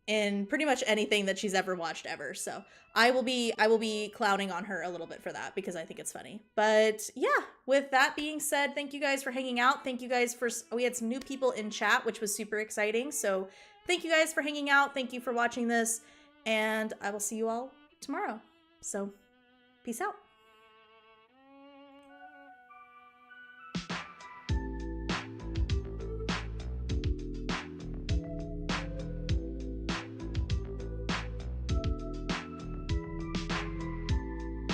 in pretty much anything that she's ever watched ever. So I will be clowning on her a little bit for that, because I think it's funny. But yeah, with that being said, thank you guys for hanging out. Thank you guys for, we had some new people in chat, which was super exciting. So thank you guys for hanging out. Thank you for watching this, and I will see you all tomorrow. So peace out.